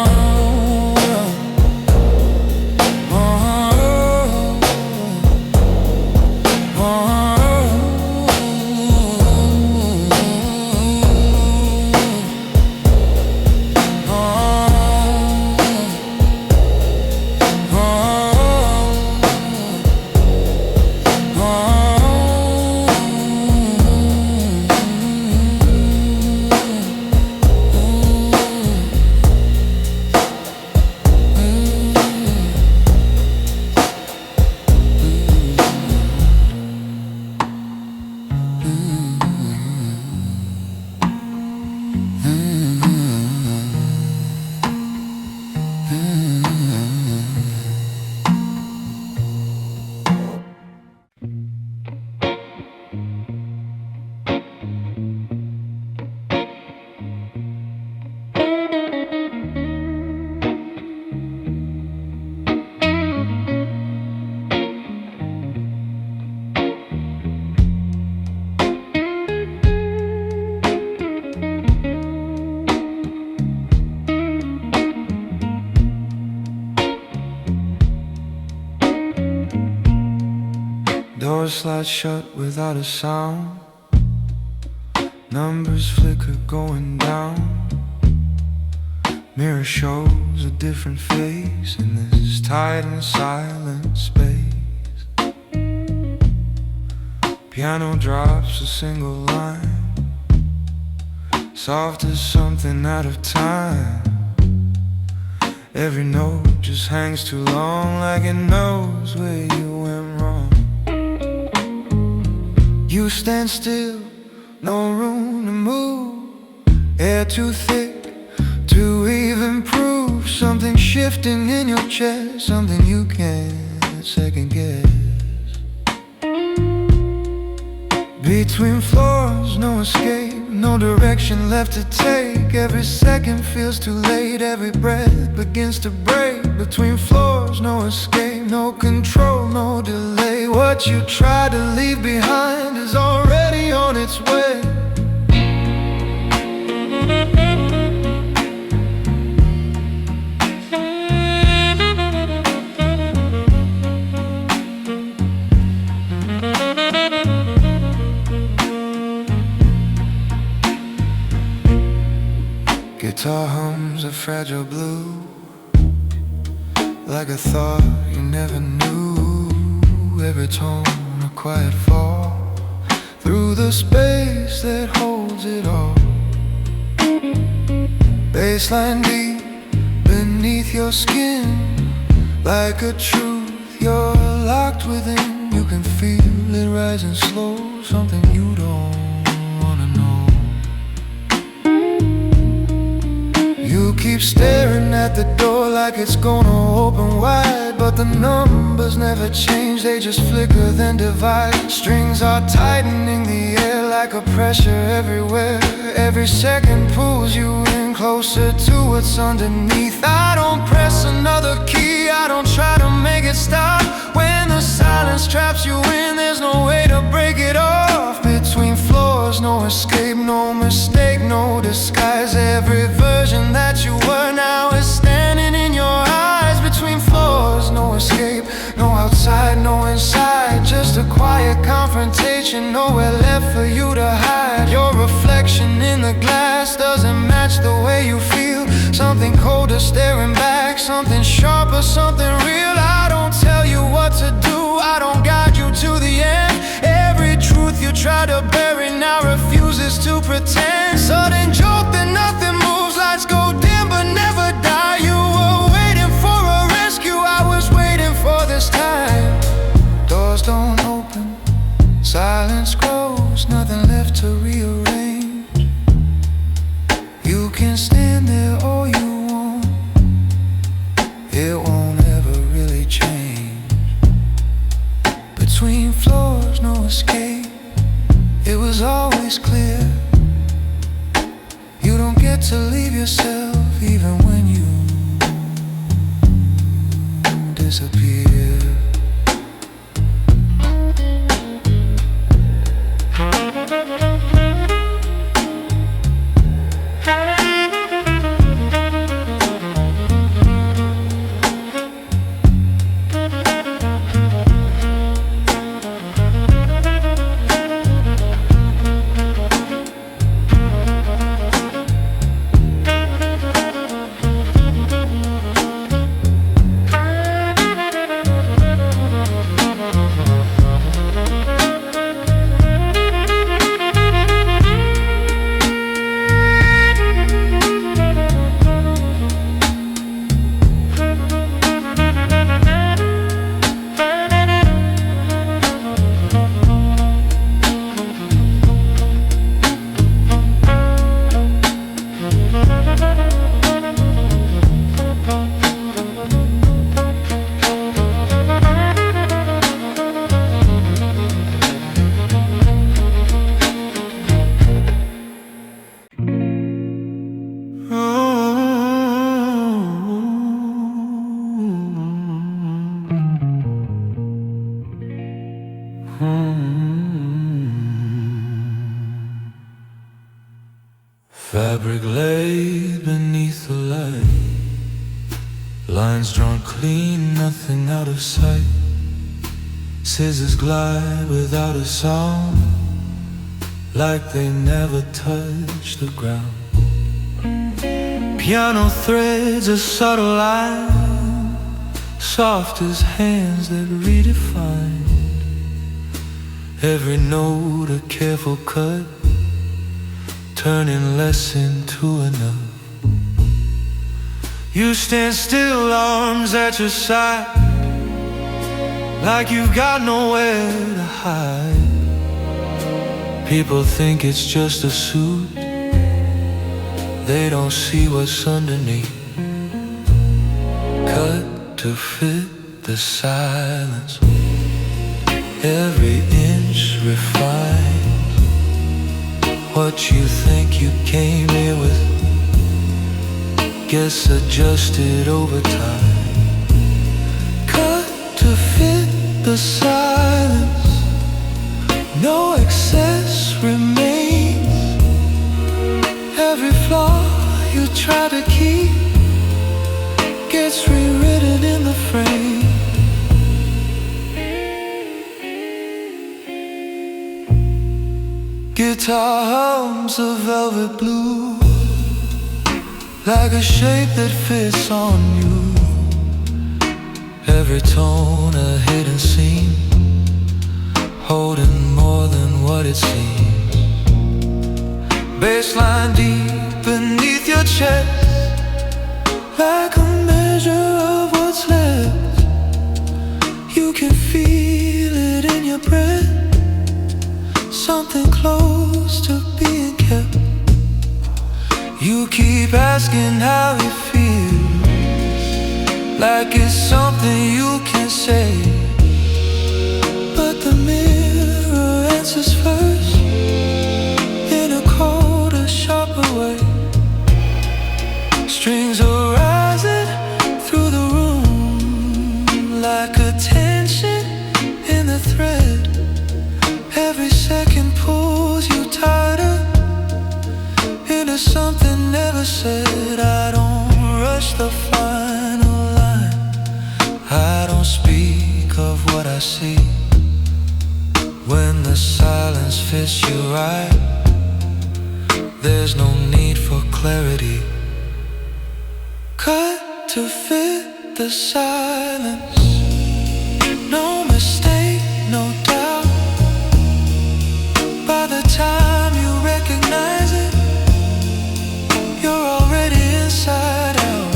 doors slide shut without a sound. Numbers flicker going down. Mirror shows a different face in this tight and silent space. Piano drops a single line, soft as something out of time. Every note just hangs too long, like it knows where you went wrong. You stand still, no room to move, air too thick to even prove. Something shifting in your chest, something you can't second guess. Between floors, no escape, no direction left to take. Every second feels too late, every breath begins to break. Between floors, no escape, no control, no delay. What you try to leave behind is already on its way. Guitar hums a fragile blue, like a thought you never knew. Every tone a quiet fall through the space that holds it all. Baseline deep beneath your skin, like a truth you're locked within. You can feel it rising slow, something you don't wanna know. You keep staring at the door like it's gonna open wide, but the numbers never change, they just flicker then divide. Strings are tightening the air like a pressure everywhere. Every second pulls you in closer to what's underneath. I don't press another key, I don't try to make it stop. When the silence traps you in, there's no way to break it off. Between floors, no escape, no mistake, no disguise. Every version that you were now is standing in your eyes. Between floors, no escape, no outside, no inside. Just a quiet confrontation, nowhere left for you to hide. Your reflection in the glass doesn't match the way you feel. Something colder staring back, something sharper, something real. I don't tell you what to do, I don't guide you to the end. Every truth you try to bury now refuses to pretend. Sudden joke that nothing moves, lights go dim but never die. You were waiting for a rescue, I was waiting for this time. Doors don't open, silence grows, nothing left to rearrange. You can stand there all you want, it won't ever really change. Between floors, no escape, it was always clear. You don't get to leave yourself even when you disappear. Fabric laid beneath the light, lines drawn clean, nothing out of sight. Scissors glide without a sound, like they never touch the ground. Piano threads a subtle line, soft as hands that redefine. Every note a careful cut, turning less into enough. You stand still, arms at your side, like you've got nowhere to hide. People think it's just a suit, they don't see what's underneath. Cut to fit the silence, every inch refined. What you think you came here with gets adjusted over time. Cut to fit the silence, no excess remains. Every flaw you try to keep gets rewritten in the frame. Guitar hums a velvet blue, like a shape that fits on you. Every tone a hidden seam, holding more than what it seems. Baseline deep beneath your chest, like a measure of what's left. You can feel it in your breath, something close to being kept. You keep asking how it feels, like it's something you can say. But the mirror answers first, in a colder, sharper way. Strings are rising through the room, like a tension in the thread. Every second pulls you tighter into something never said. I don't rush the final line, I don't speak of what I see. When the silence fits you right, there's no need for clarity. Cut to fit the silence, no mistake, no doubt. By the time you recognize it, you're already inside out.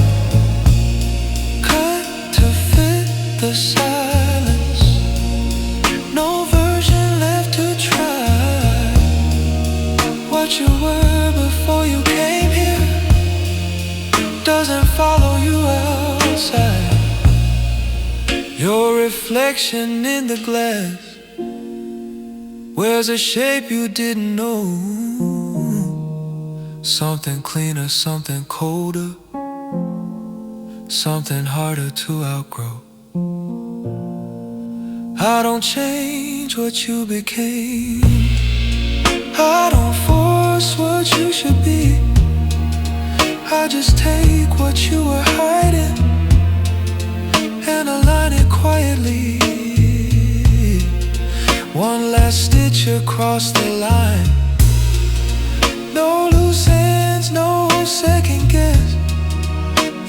Cut to fit the silence, no version left to try. What you were before you came here doesn't follow you outside. Your reflection in the glass wears a shape you didn't know. Something cleaner, something colder, something harder to outgrow. I don't change what you became, I don't force what you should be. I just take what you were hiding and align it quietly. One last stitch across the line, no loose ends, no second guess.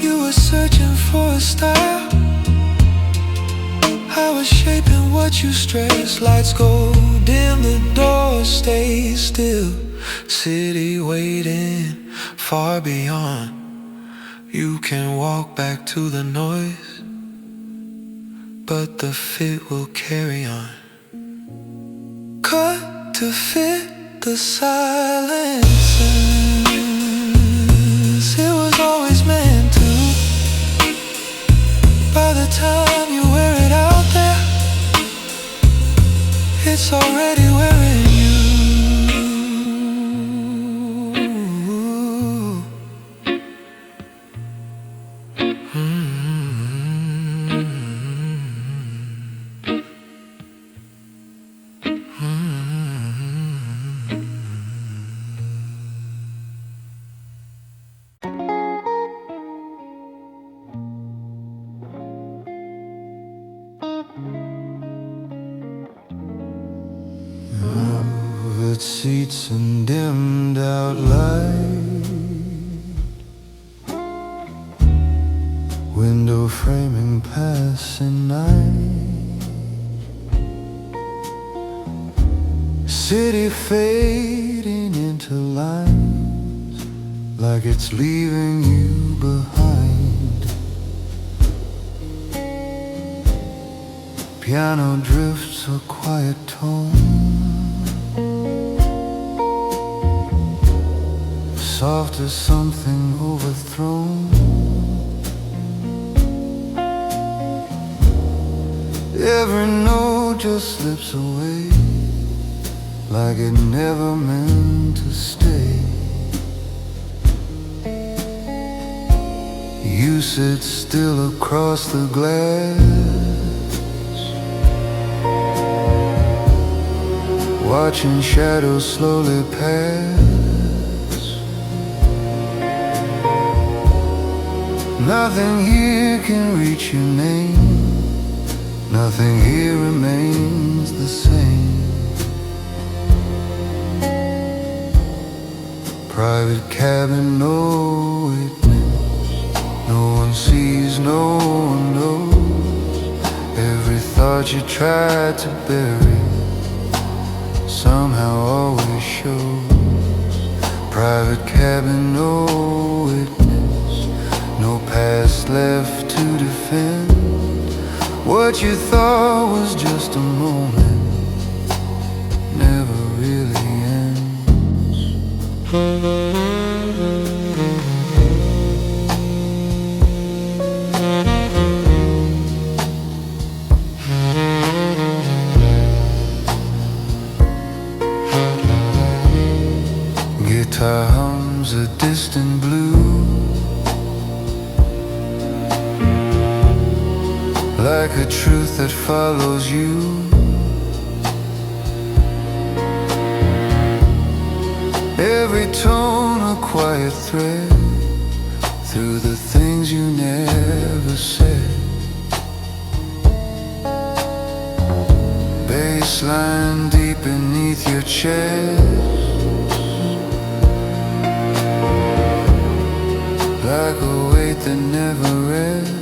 You were searching for a style, I was shaping what you stress. Lights go dim, the door stays still. City waiting far beyond. You can walk back to the noise, but the fit will carry on. Cut to fit the silences, it was always meant to. By the time you wear it out there, it's already wearing you. Velvet seats and dimmed out light, window framing passing night, city fading into lines like it's leaving you behind. Piano drifts a quiet tone, soft as something overthrown. Every note just slips away, like it never meant to stay. You sit still across the glass, watching shadows slowly pass. Nothing here can reach your name, nothing here remains the same. Private cabin, no witness, no one sees, no one knows. what you tried to bury somehow always shows. Private cabin, no witness, no past left to defend. What you thought was just a moment never really ends. Guitar hums a distant blue, like a truth that follows you. Every tone a quiet thread through the things you never said. Bassline deep beneath your chest, like a weight that never rests.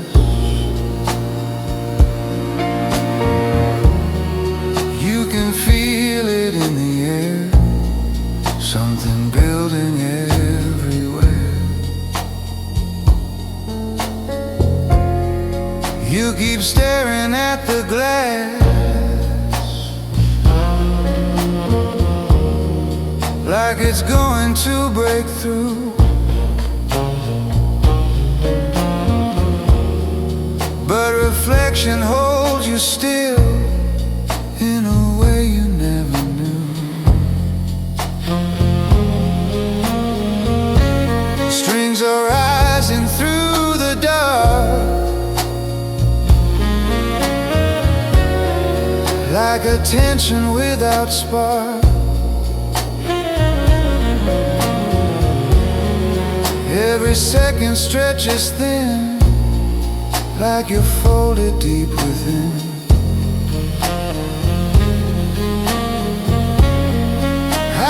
You can feel it in the air, something building everywhere. You keep staring at the glass, like it's going to break through. But reflection holds you still in a way you never knew. Strings are rising through the dark, like a tension without spark. Every second stretches thin, like you're folded deep within.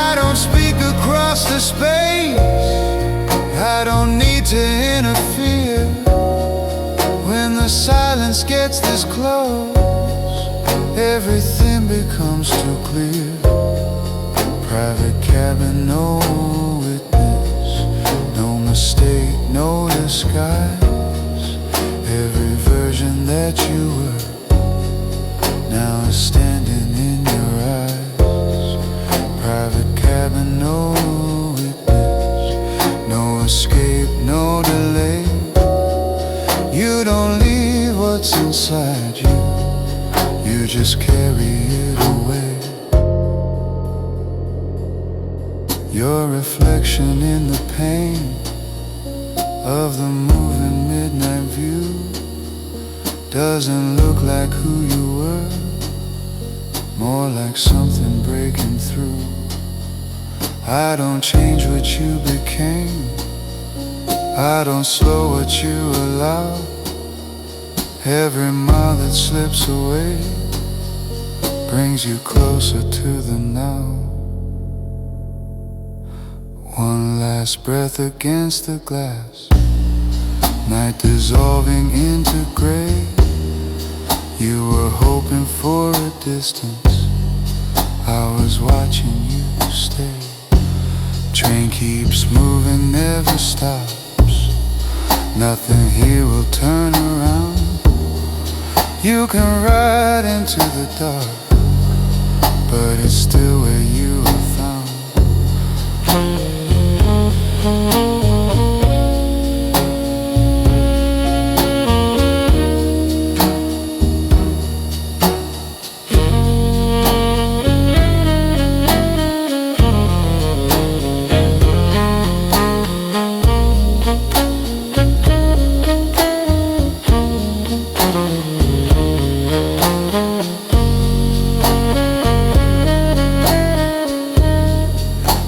I don't speak across the space, I don't need to interfere. When the silence gets this close, everything becomes too clear. Private cabin, no witness, no mistake, no disguise. Every version that you were now is standing in your eyes. Private cabin, no witness, no escape, no delay. You don't leave what's inside you, you just carry it away. Your reflection in the pain of the moving midnight view doesn't look like who you were, more like something breaking through. I don't change what you became, I don't slow what you allow. Every mile that slips away brings you closer to the now. One last breath against the glass, night dissolving into gray. You were hoping for a distance, I was watching you stay. Train keeps moving, never stops, nothing here will turn around. You can ride into the dark, but it's still where you are found.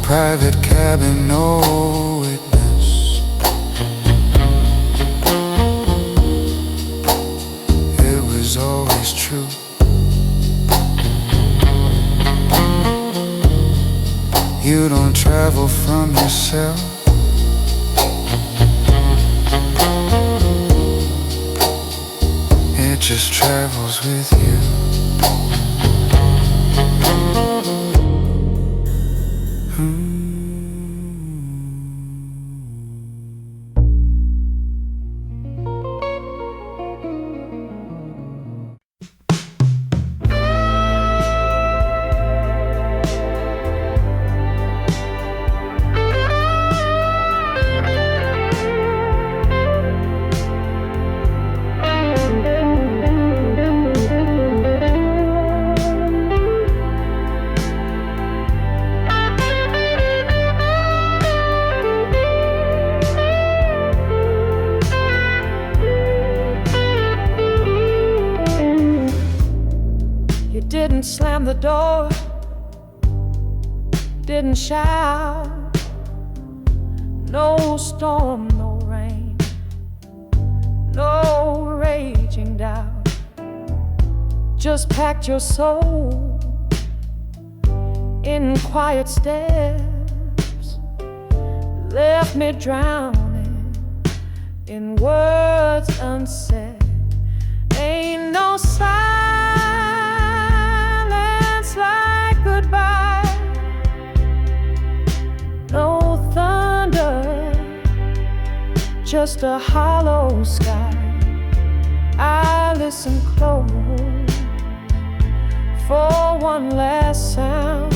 Private cabin, no witness. It was always true. You don't travel from yourself, it just travels with you. Didn't slam the door, didn't shout. No storm, no rain, no raging doubt. Just packed your soul in quiet steps, left me drowning in words unsaid. Ain't no silence like goodbye, no thunder, just a hollow sky. I listen close for one last sound,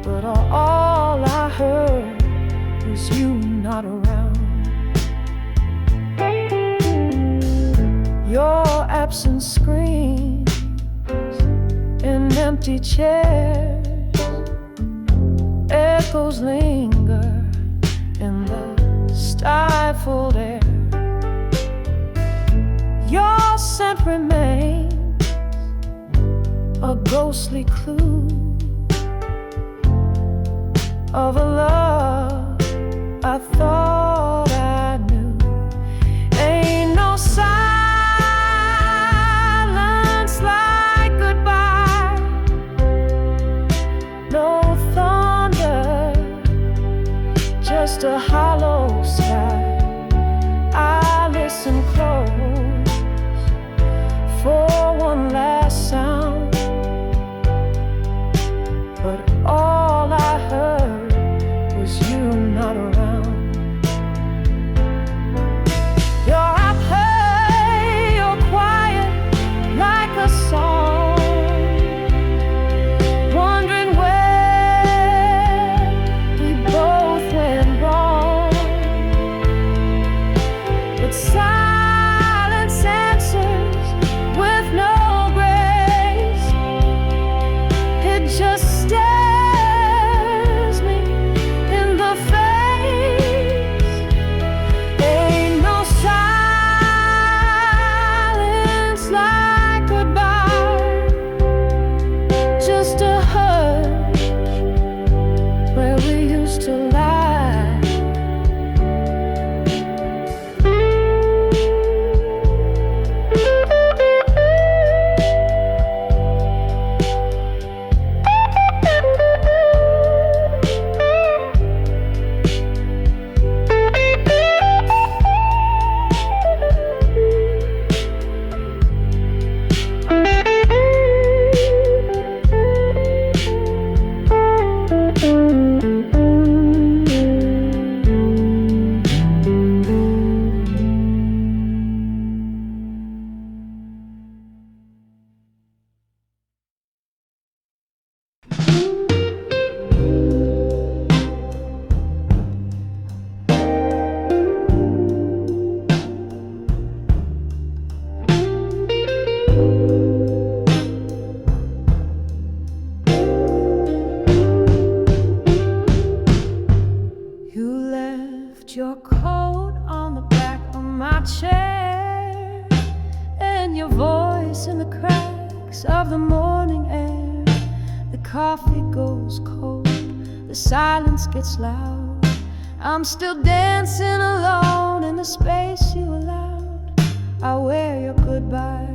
but all I heard was you not around. Your absence screams in empty chairs, echoes linger in the stifled air. Your scent remains a ghostly clue of a love I thought I knew. Ain't no silence like goodbye, no thunder, just a hollow sky. I listen close for one last sound, but all I heard was you not around. You're up high, you're quiet like a song, wondering where we both went wrong. But silence answers with no grace. It just stares me in the face. Ain't no silence like goodbye, just a hush where we used to lie. You left your coat on the back of my chair, and your voice in the cracks of the morning air. The coffee goes cold, the silence gets loud. I'm still dancing alone in the space you allowed. I wear your goodbye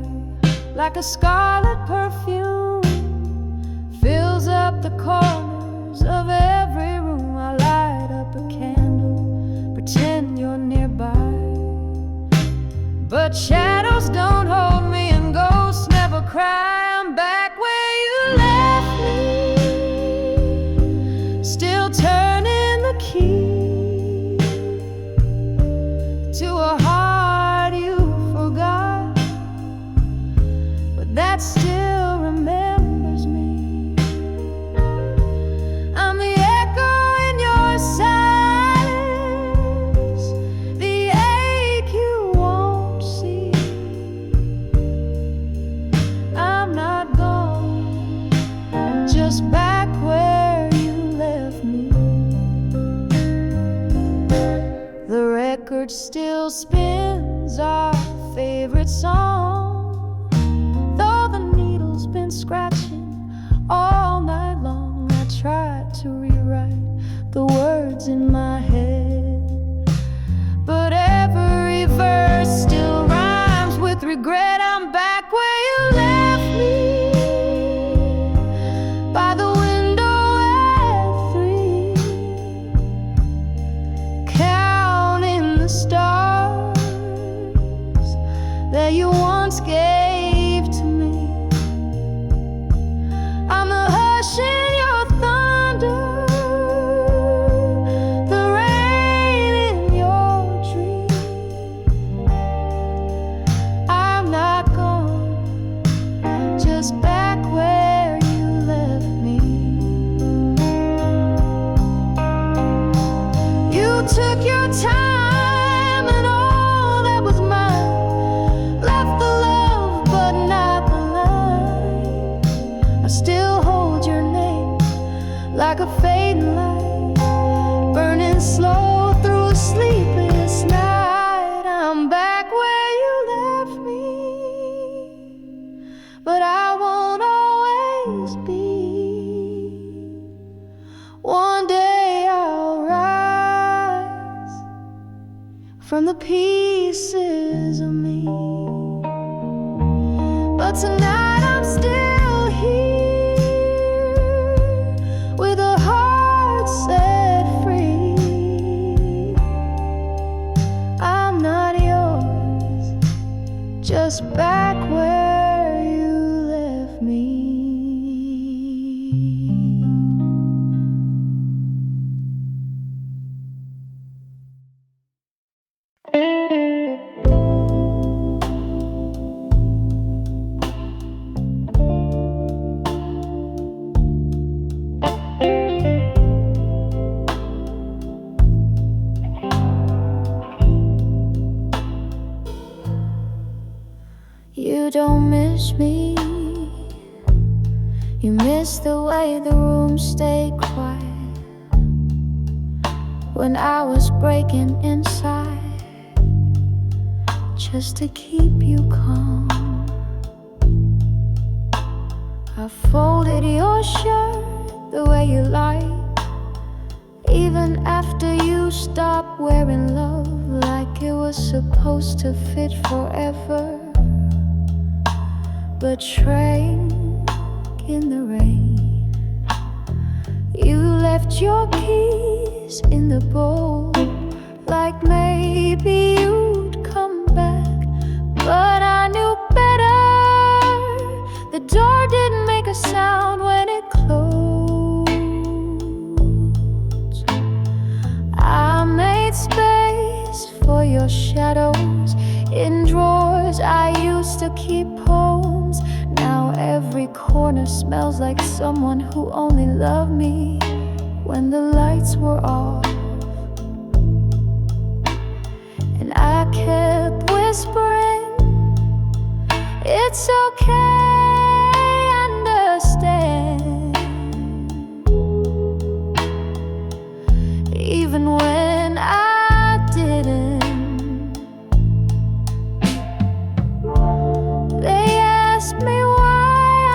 like a scarlet perfume, fills up the corners of every room. I light up a candle, pretend you're nearby, but shadows don't hold me and ghosts still spins our favorite song. Though the needle's been scratching all night long, I tried to rewrite the words in my head, but every verse still rhymes with regret. I'm back where you left me, by the window at 3, counting the stars that you once gave to me. I'm the hush in your thunder, the rain in your dream. I'm not gone, just back where you left me. You took your time and all that was mine, left the love but not the line. I still hold your name like a fading light, burning slow through a sleepless night. I'm back where you left me, but I won't always be. One day I'll rise from the pieces of me, but tonight I'm still here with a heart set free. I'm not yours, just back where you left me. You don't miss me, you miss the way the room stayed quiet when I was breaking inside, just to keep you calm. I folded your shirt the way you like, even after you stopped wearing love like it was supposed to fit forever. But shrank in the rain. You left your keys in the bowl, like maybe you'd come back, but I knew better. The door didn't make a sound when it closed. I made space for your shadows in drawers I used to keep poems. Now every corner smells like someone who only loved me when the lights were off. And I kept whispering, it's okay, understand. Even when I didn't. They asked me why I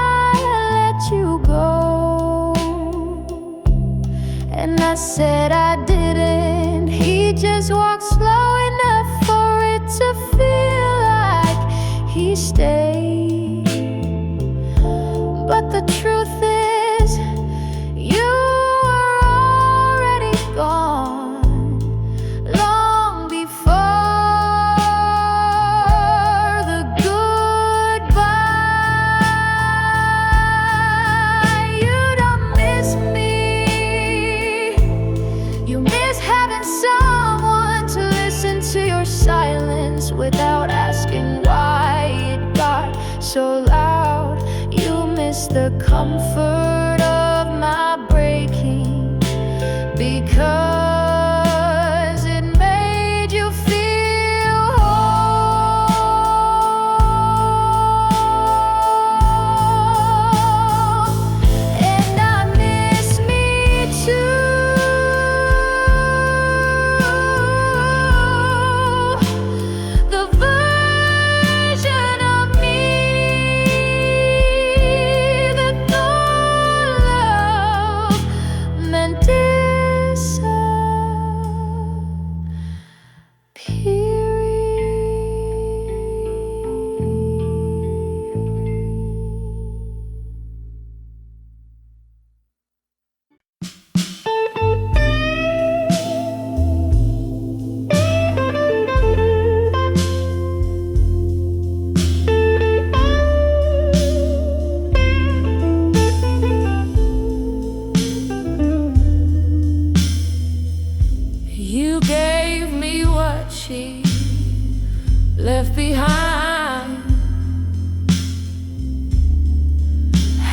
let you go, and I said I didn't. He just walked slow enough for it to feel like he stayed. But the truth is, you were already gone long before the goodbye. You don't miss me, you miss having someone to listen to your silence without asking why it got so loud. You miss the comfort of my breaking, because it made you feel whole. And I miss me too.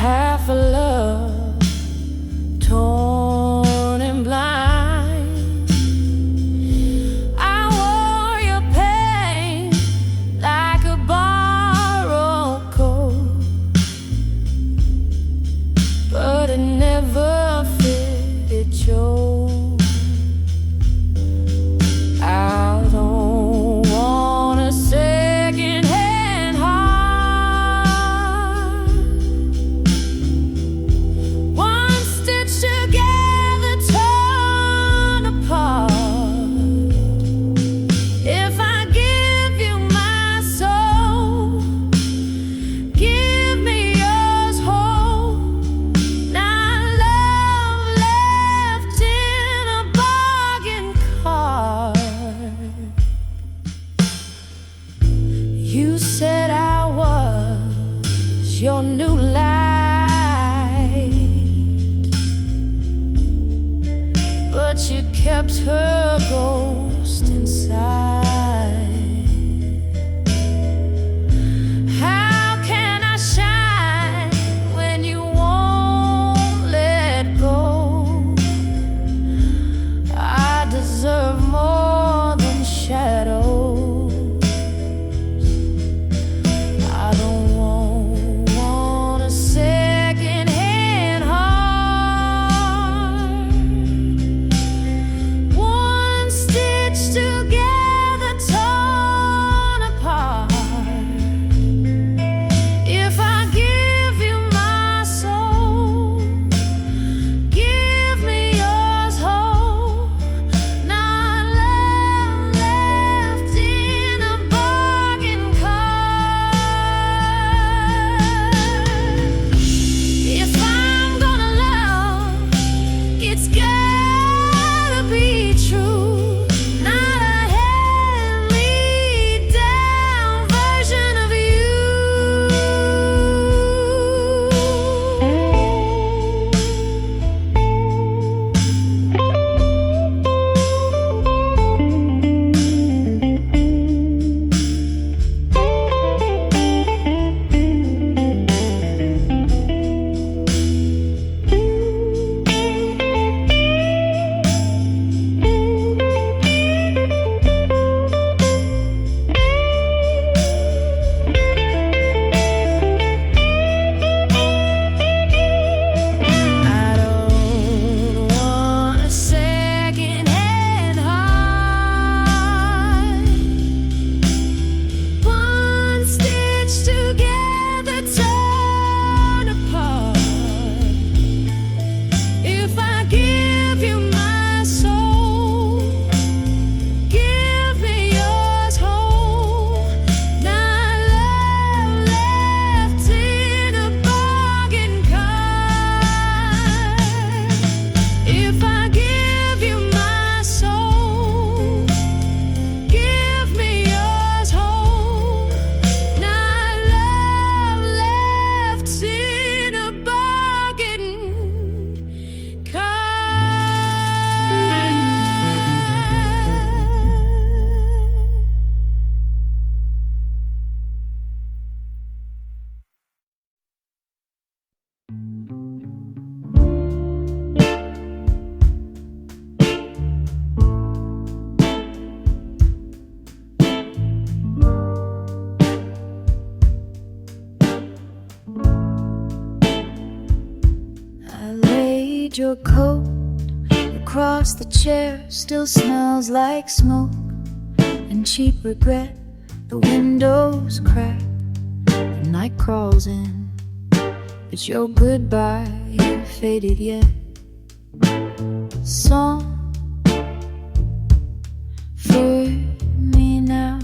half a love torn and blind. I wore your pain like a borrowed coat, but it never fitted you. I don't want a second-hand heart, one stitched together, torn apart. If I give you my soul, give me yours whole. Not love left in a bargain card. You said I was your new light, but you kept her ghost inside. How can I shine when you won't let go? I deserve more than shadows. I don't want a second-hand heart, one stitched together, torn apart. If I give you my soul, give me yours whole. Not love left in a bargain card. If I'm gonna love, it's gotta be true, not a hand-me-down version of you. I don't want a second-hand heart, one stitched together, torn apart. If I give you my soul, give me yours whole. Not love left in a bargain card. If I give you my soul, give me yours whole. Not love left in a bargain card. I laid your coat across the chair, still smells like smoke and cheap regret. The windows crack, the night crawls in, but your goodbye ain't faded yet. Song for me now,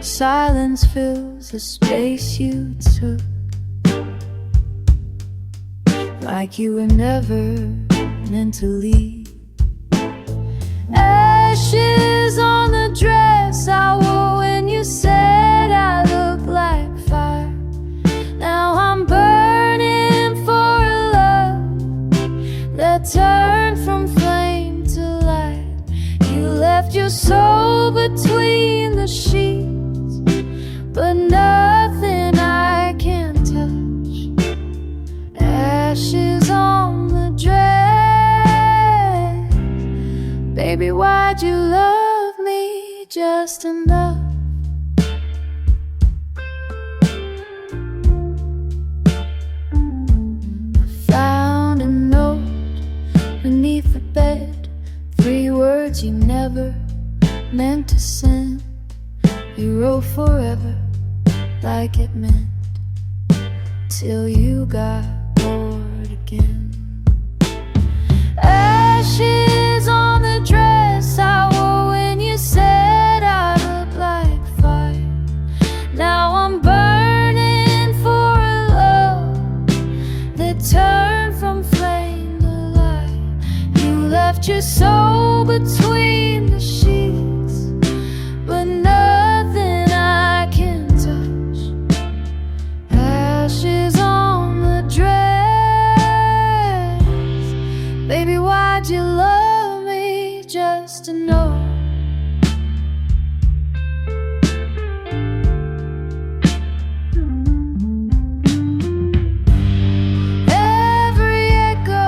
silence fills the space you took, like you were never meant to leave. Ashes on the dress I wore when you said I looked like fire. Now I'm burning for a love that turned from flame to light. You left your soul between the sheets, but nothing I can touch ashes on the dress. Baby, why'd you love me just enough? I found a note beneath the bed, 3 words you never meant to send. You wrote forever like it meant, till you got bored again. Ashes on the dress I wore when you said I look like fire. Now I'm burning for a love that turned from flame to light. You left your soul between the sheets, but nothing I can touch. Ashes on the dress. Baby, why'd you love me just to know? Every echo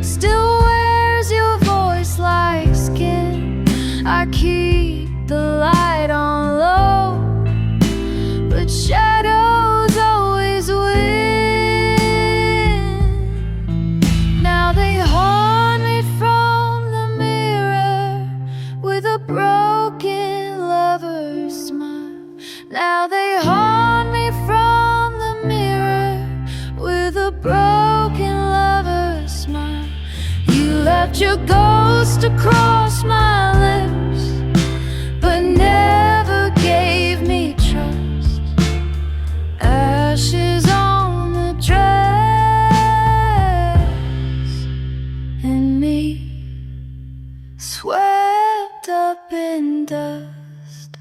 still wears your voice like skin. I keep the light on low, but shadows always win. Now they haunt me from the mirror with a broken lover's smile. Now they haunt me from the mirror with a broken lover's smile. You left your ghost across my lips, but never gave me trust. Ashes on the dress, and me swept up in dust.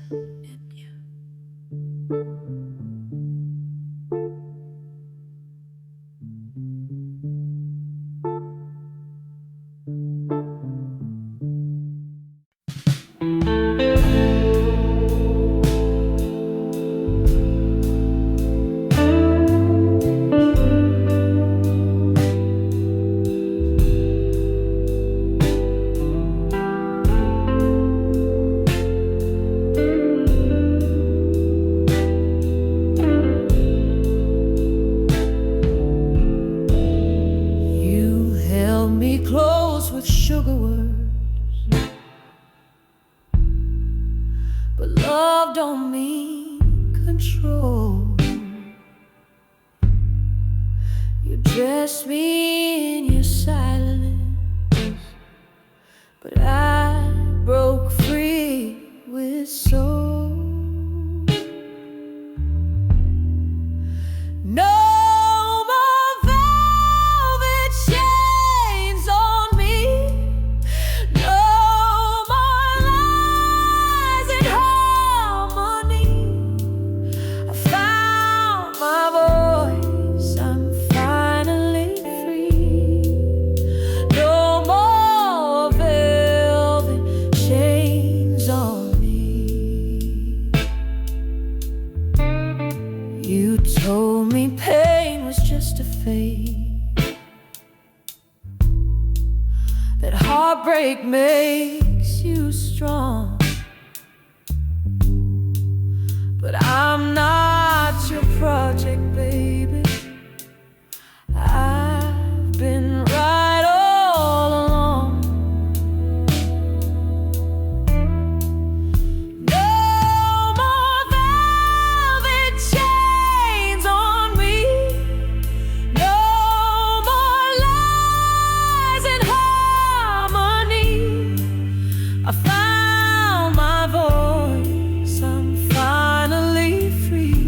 You held me close with sugar words, but love don't mean control. You dressed me in your silence, but I broke free with soul. No more velvet chains on me, no more lies in harmony. I found my voice, I'm finally free. No more velvet chains on me. You told me pain was just a fate, that heartbreak makes you strong. But I'm not your project, baby. I've been right all along. No more velvet chains on me, no more lies in harmony. I found my voice, I'm finally free.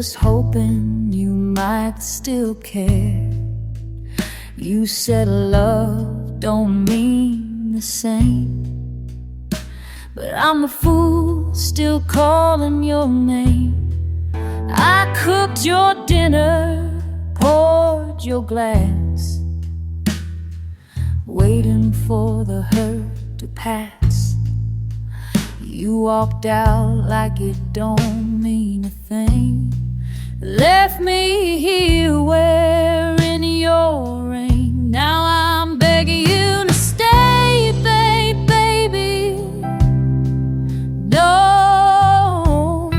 just hoping you might still care. You said love don't mean the same, but I'm a fool still calling your name. I cooked your dinner, poured your glass, waiting for the hurt to pass. You walked out like it don't mean a thing, left me here wearing your ring. Now I'm begging you to stay, baby. No.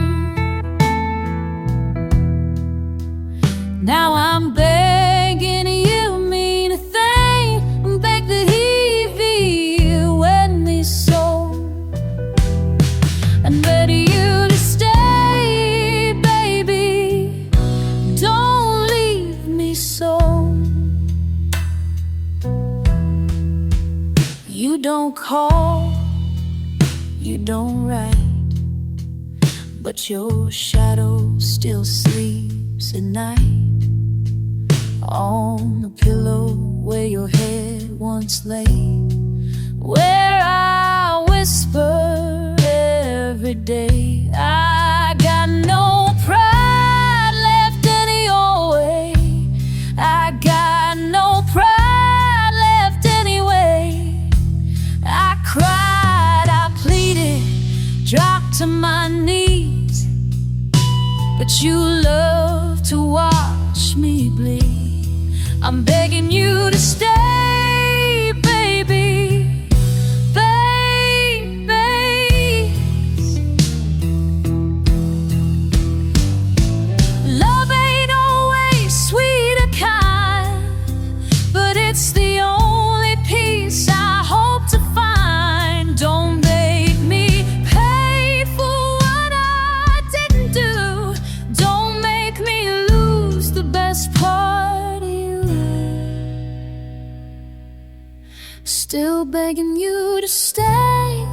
Now I'm begging you, mean a thing, beg that he feel when this soul, and better you to stay, baby. Don't leave me so. You don't call, you don't write, but your shadow still sleeps at night on the pillow where your head once lay, where I whisper every day. I got no pride left in your way. I got no pride left anyway. I cried, I pleaded, dropped to my knees, but you love to watch me bleed. I'm begging you to stay, baby, baby. Love ain't always sweet or kind, but it's the only peace I hope to find. Don't make me pay for what I didn't do. Don't make me lose the best part of you. Still begging you to stay.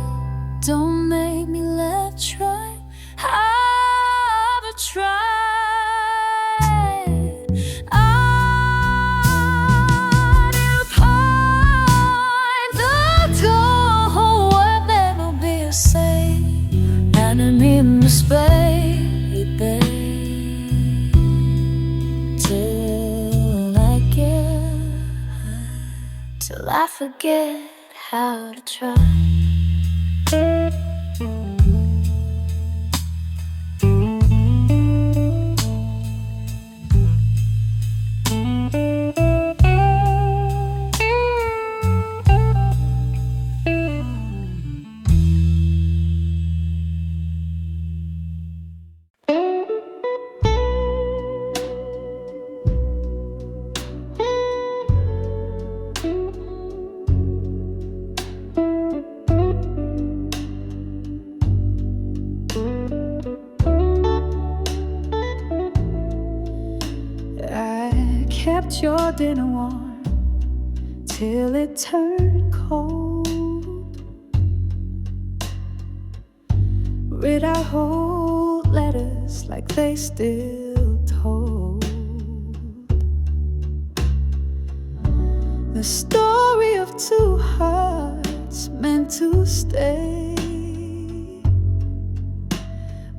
Don't make me left, try. I've tried. I'll find the door where there will be a safe enemy in the space, babe, till I forget how to try. Kept your dinner warm till it turned cold. Read our whole letters like they still told the story of two hearts meant to stay,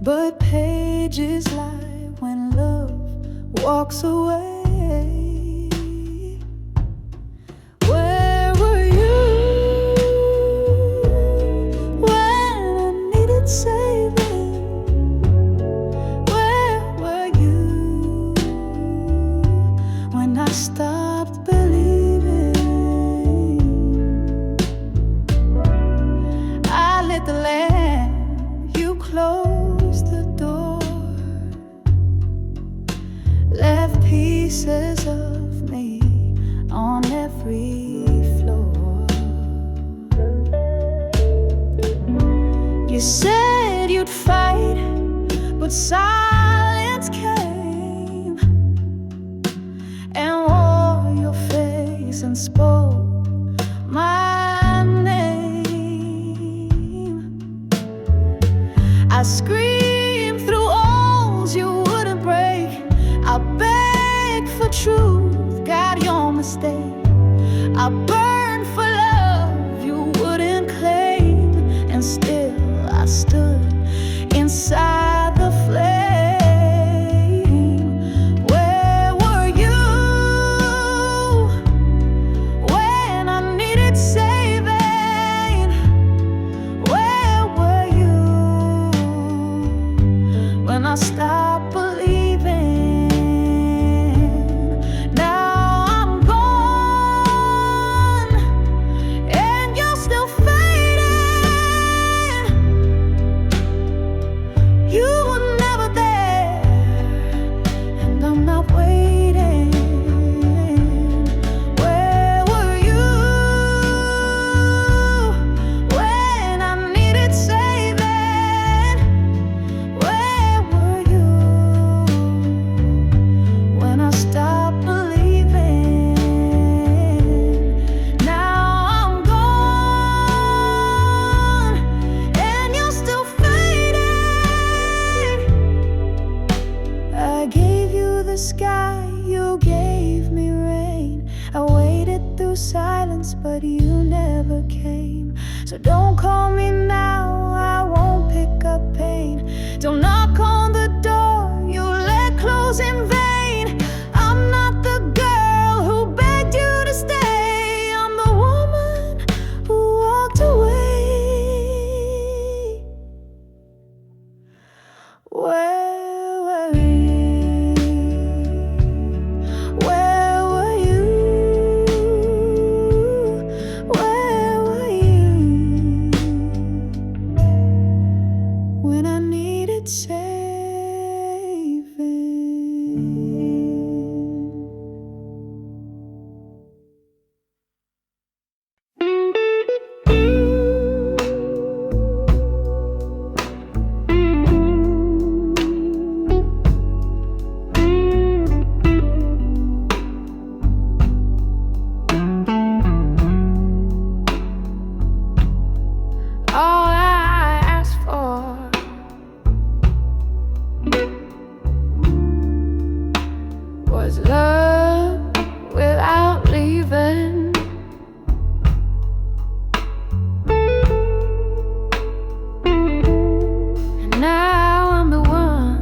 but pages lie when love walks away. Where were you when I needed saving? Where were you when I stopped believing? I lit the lamp, you closed the door, left pieces of me on every floor. You said you'd fight, but silence came and wore your face and spoke my name. I screamed through walls you wouldn't break. truth, got your mistake. I burned for love you wouldn't claim, and still I stood inside the flame. Where were you when I needed saving? Where were you when I stopped believing? Now I'm gone and you're still fading. You were never there, and I'm not waiting. Where were you when I needed saving? Where were you when I stopped believing? Now I'm gone and you're still fading. I gave you the sky, you gave me rain. I waited through silence, but you never came. So don't call me now, I won't pick up pain. Don't knock on the door you let close in vain. I'm not the girl who begged you to stay. I'm the woman who walked away. Where were you? Where were you? Where were you when I needed saving? All I asked for was love without leaving. And now I'm the one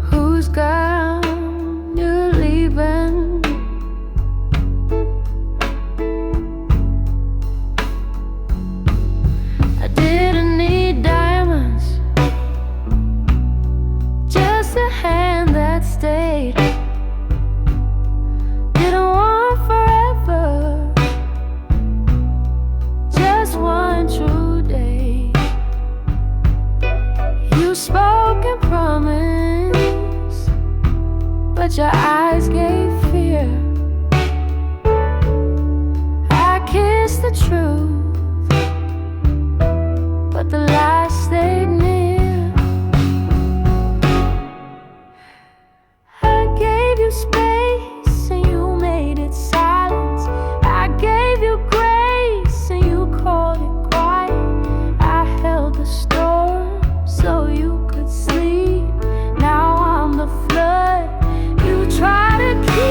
who's gone, you're leaving. I didn't need diamonds, just a hand that stayed. Didn't want forever, just one true day. You spoke and promised, but your eyes gave fear. I kissed the truth, but the lies stayed near. I gave you space and you made it silence. I gave you grace and you called it quiet. I held the storm so you could sleep. Now I'm the flood you try to keep.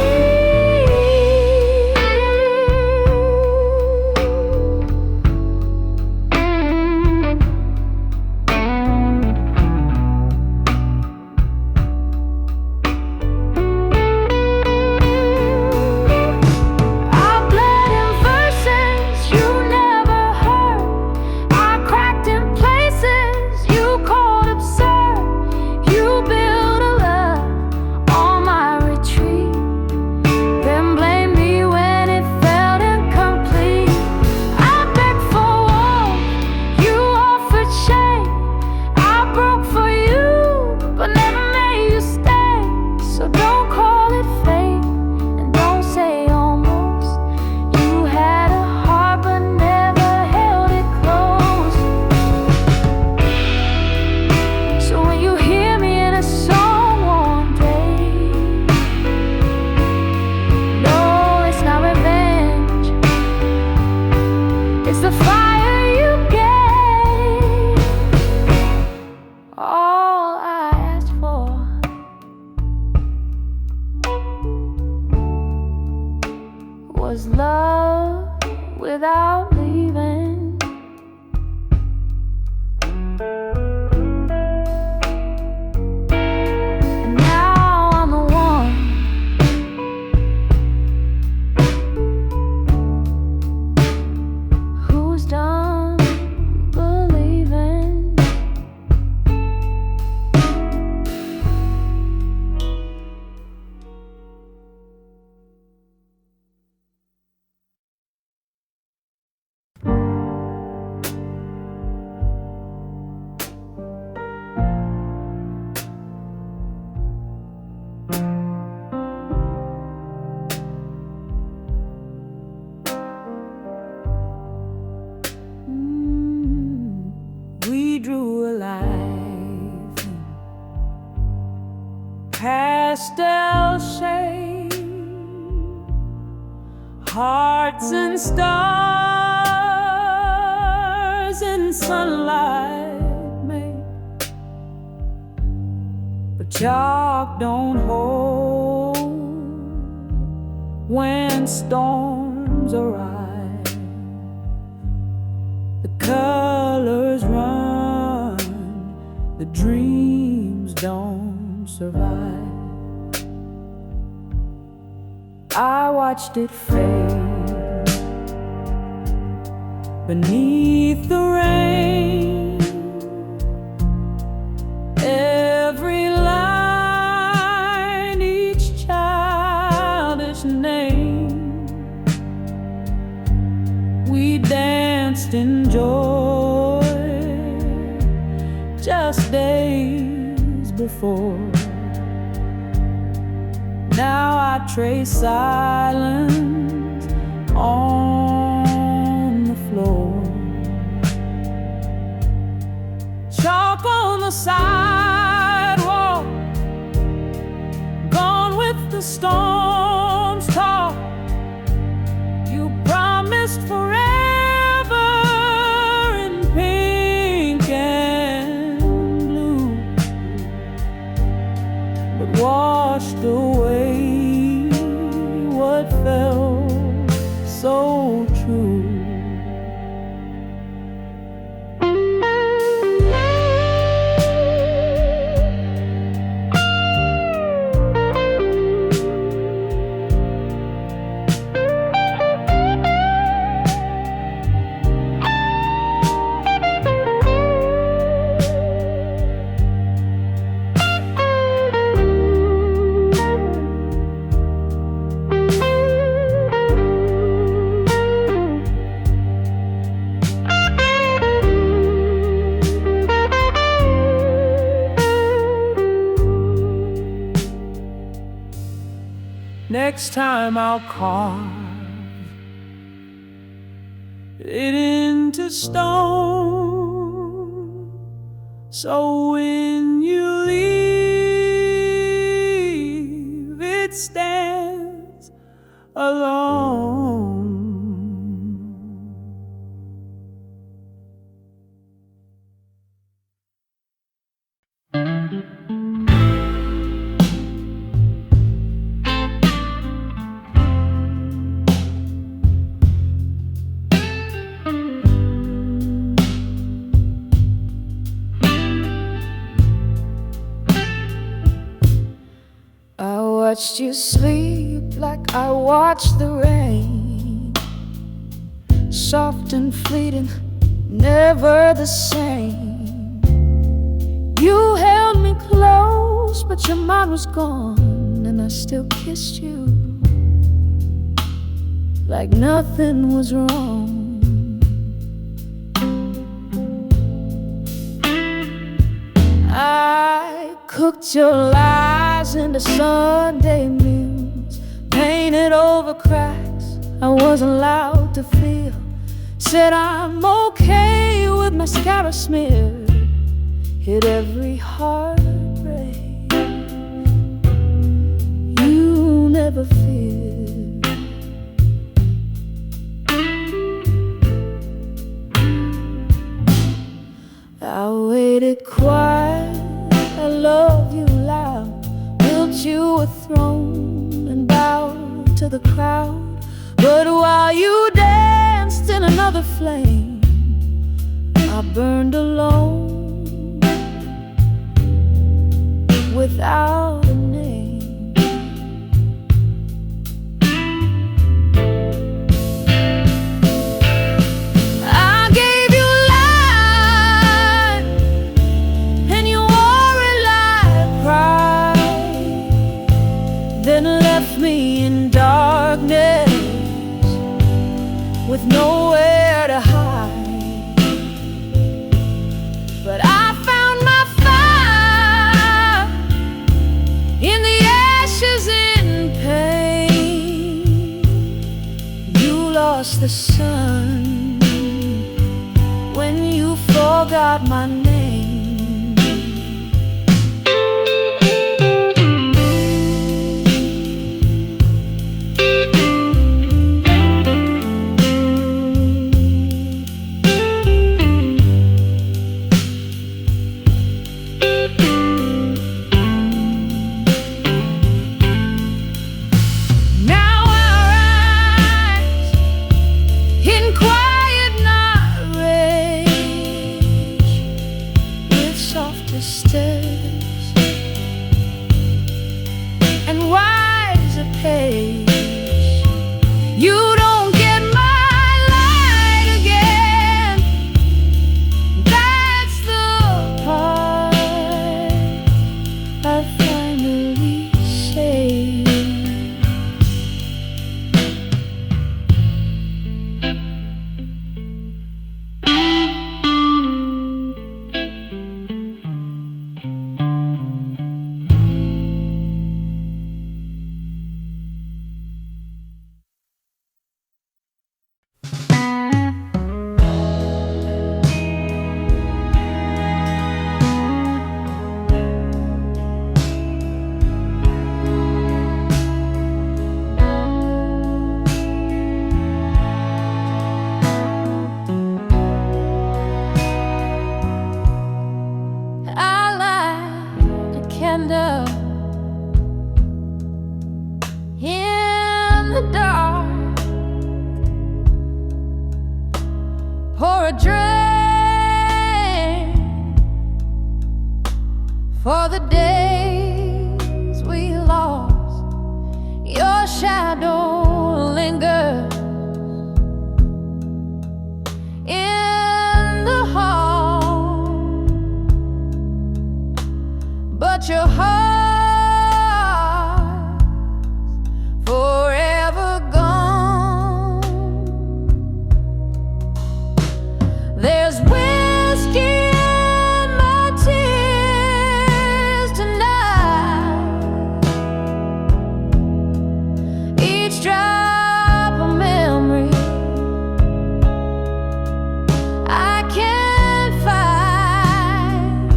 pastel shade, hearts and stars in sunlight made, but chalk don't hold when storms arrive. The colors run, the dreams don't survive. I watched it fade beneath the rain. Every line, each childish name. We danced in joy just days before. Now I trace silence on the floor. Chalk on the sidewalk, gone with the storm's talk. You promised forever in pink and blue, but washed away what felt so true. Next time I'll carve it into stone, so when you leave, it stands alone. I watched you sleep like I watched the rain, soft and fleeting, never the same. You held me close, but your mind was gone, and I still kissed you like nothing was wrong. I cooked your lies into Sunday meals, painted over cracks I wasn't allowed to feel. Said I'm okay with mascara smeared, hid every heartbreak you never feared. I waited quiet, I love you loud, built you a throne and bowed to the crowd. But while you danced in another flame, I burned alone without a name. I gave you life and you wore it like pride, then left me in darkness with nowhere to hide. But I found my fire in the ashes, in pain. You lost the sun when you forgot my name. sisters and wiser page. You don't get my light again. That's the part I finally say. Candle in the dark, pour a drink for the days we lost. Your shadow lingers in the hall, but your heart's forever gone. There's whiskey in my tears tonight, each drop a memory I can't find.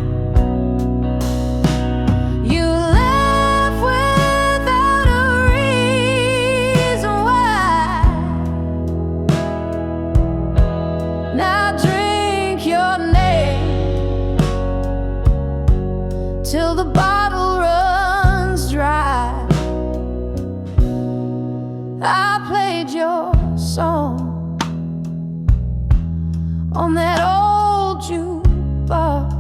You left without a reason why. Now drink your name till the bottle runs dry. I played your song on that old jukebox.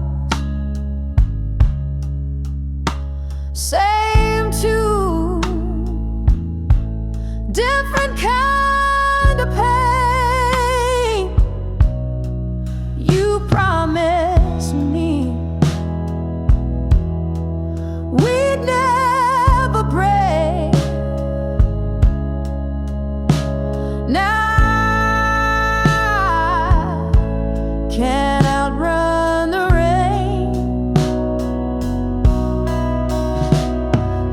Same tune, different kind of pain. You promised me we'd never break. Now I can't outrun the rain.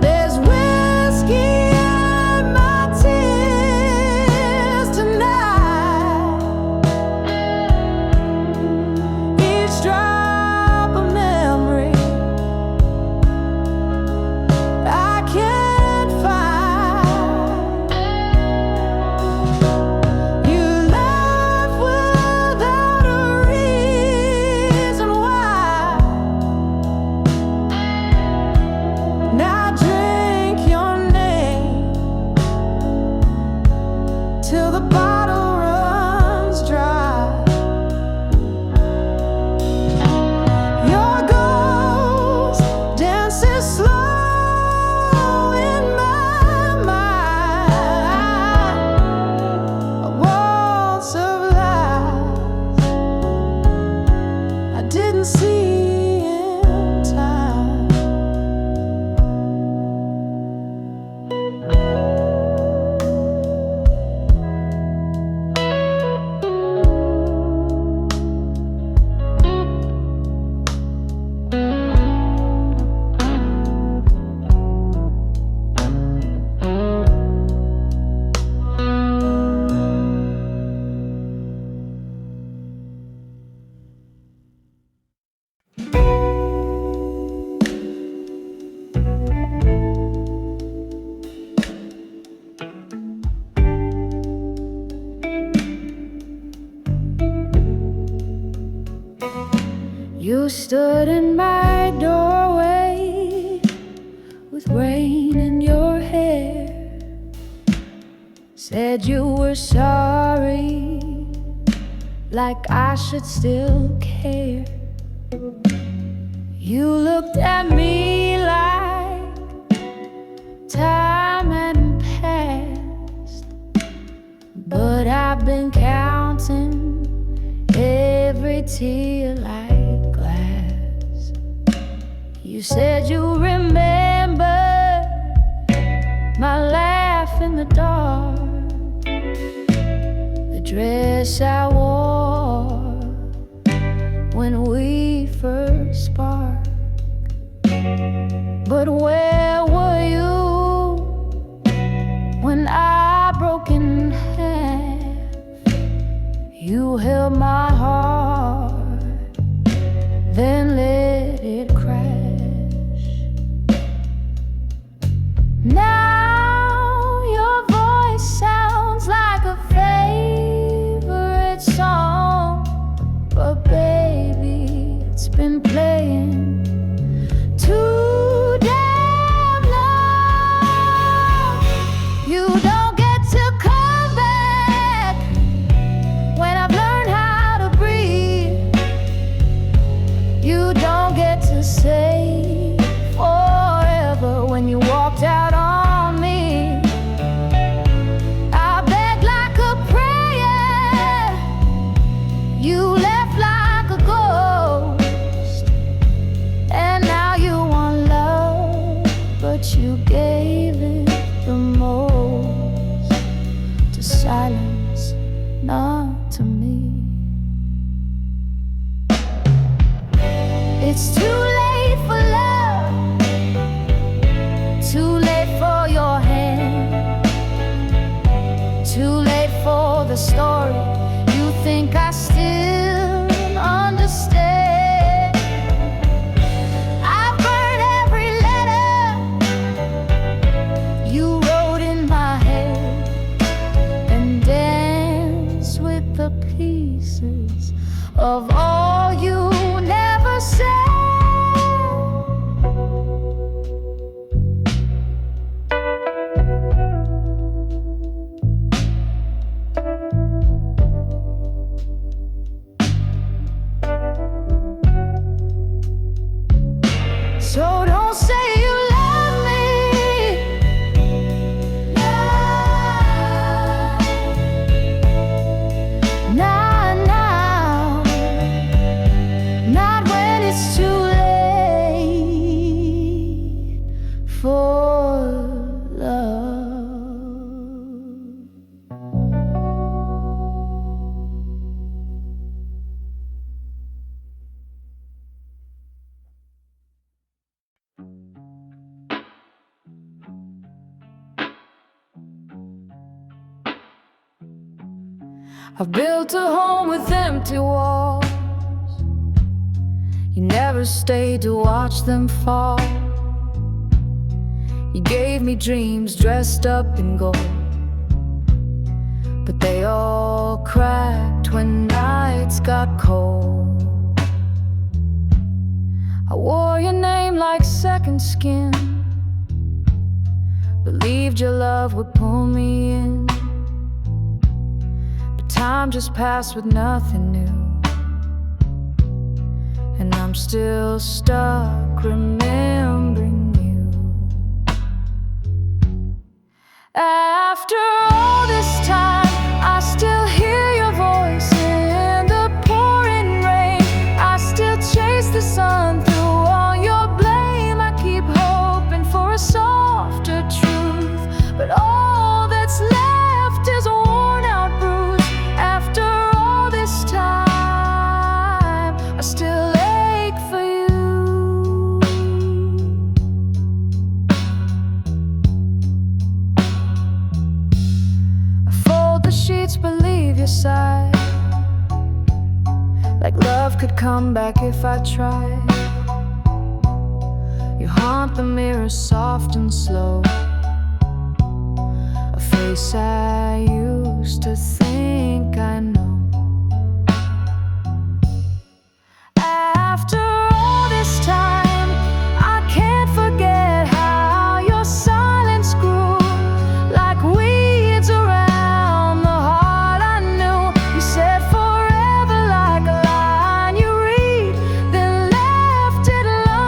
There's whiskey in my tears tonight, each drop a memory I can't find. You left without a reason why. Now drink your name till the bottle runs dry. Your ghost dances slow in my mind, a waltz of lies I didn't see in time. You stood in my doorway with rain in your hair, said you were sorry, like I should still care. You looked at me like time hadn't passed, but I've been counting every tear like glass. You said you remember my laugh in the dark, the dress I wore when we first sparked. But where were you when I broke in half? You held my heart, then let it crash. Now your voice sounds like a favorite song, but baby, it's been playing too damn long. You don't get to come back when I've learned how to breathe. You don't get to say forever when you walked out on me. I begged like a prayer, you left like a ghost, and now you want love, but you gave it the most to silence, not to me. It's too late for love, too late for your hand, too late for the story you think I still understand. I've burned every letter you wrote in my head and danced with the pieces of all you never said. So don't say you love me now, not now, not when it's too late for love. I've built a home with empty walls. You never stayed to watch them fall. You gave me dreams dressed up in gold, but they all cracked when nights got cold. I wore your name like second skin, believed your love would pull me in. Time just passed with nothing new, and I'm still stuck remembering you. After all this time, I still hear your voice in the pouring rain. I still chase the sun through all your blame. I keep hoping for a softer truth, but all that's left is a worn-out bruise. After all this time, I still ache for you. I fold the sheets, believe your side, like love could come back if I tried. You haunt the mirror soft and slow, a face I used to think I know. After all this time, I can't forget how your silence grew like weeds around the heart I knew. You said forever like a line you read, then left it alone.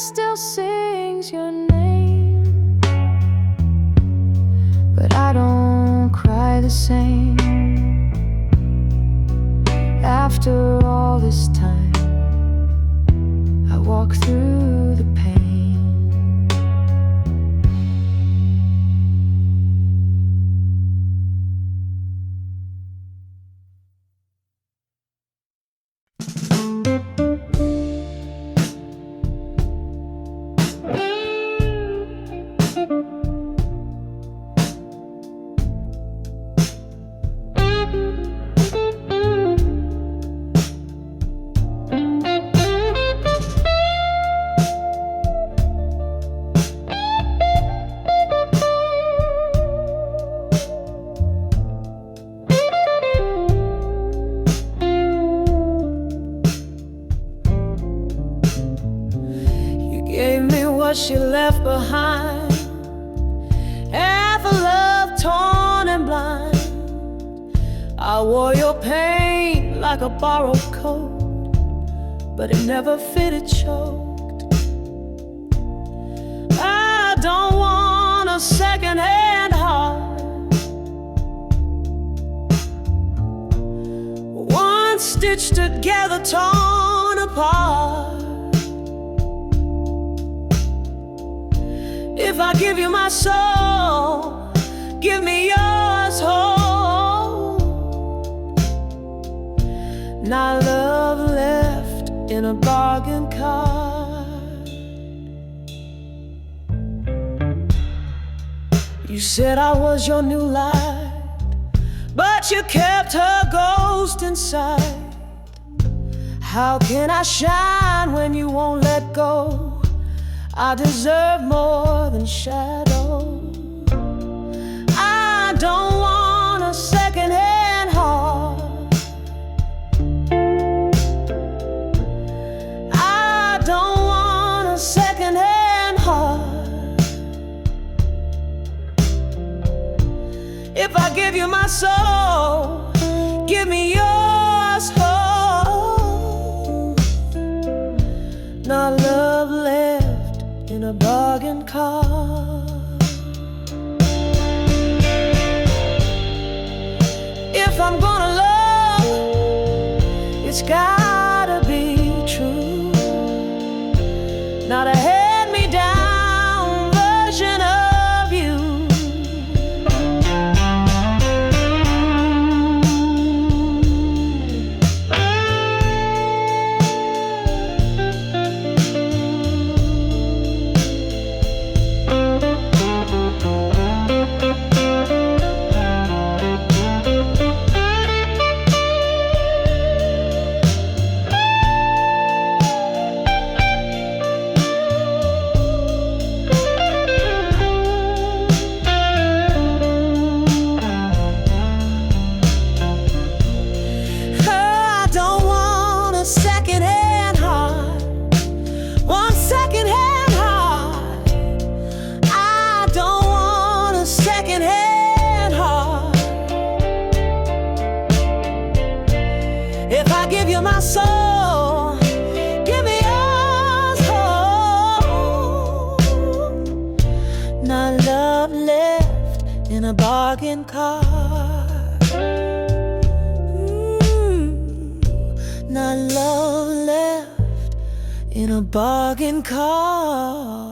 still sings your name, but I don't cry the same. After all this time, I walk through the pain. She left behind, half a love torn and blind. I wore your pain like a borrowed coat, but it never fitted, choked. I don't want a second-hand heart, one stitched together, torn apart. If I give you my soul, give me yours whole. Not love left in a bargain card. You said I was your new light, but you kept her ghost inside. How can I shine when you won't let go? I deserve more than shadow. I don't want a second-hand heart. I don't want a second-hand heart. If I give you my soul, give me yours whole. Not love left in a bargain card. If I'm gonna love, it's gotta be true, not a hand-me-down version of you. Second-hand heart, one second-hand heart. I don't want a second-hand heart. If I give you my soul, give me yours whole. Not love left in a bargain card. Not love left in a bargain card.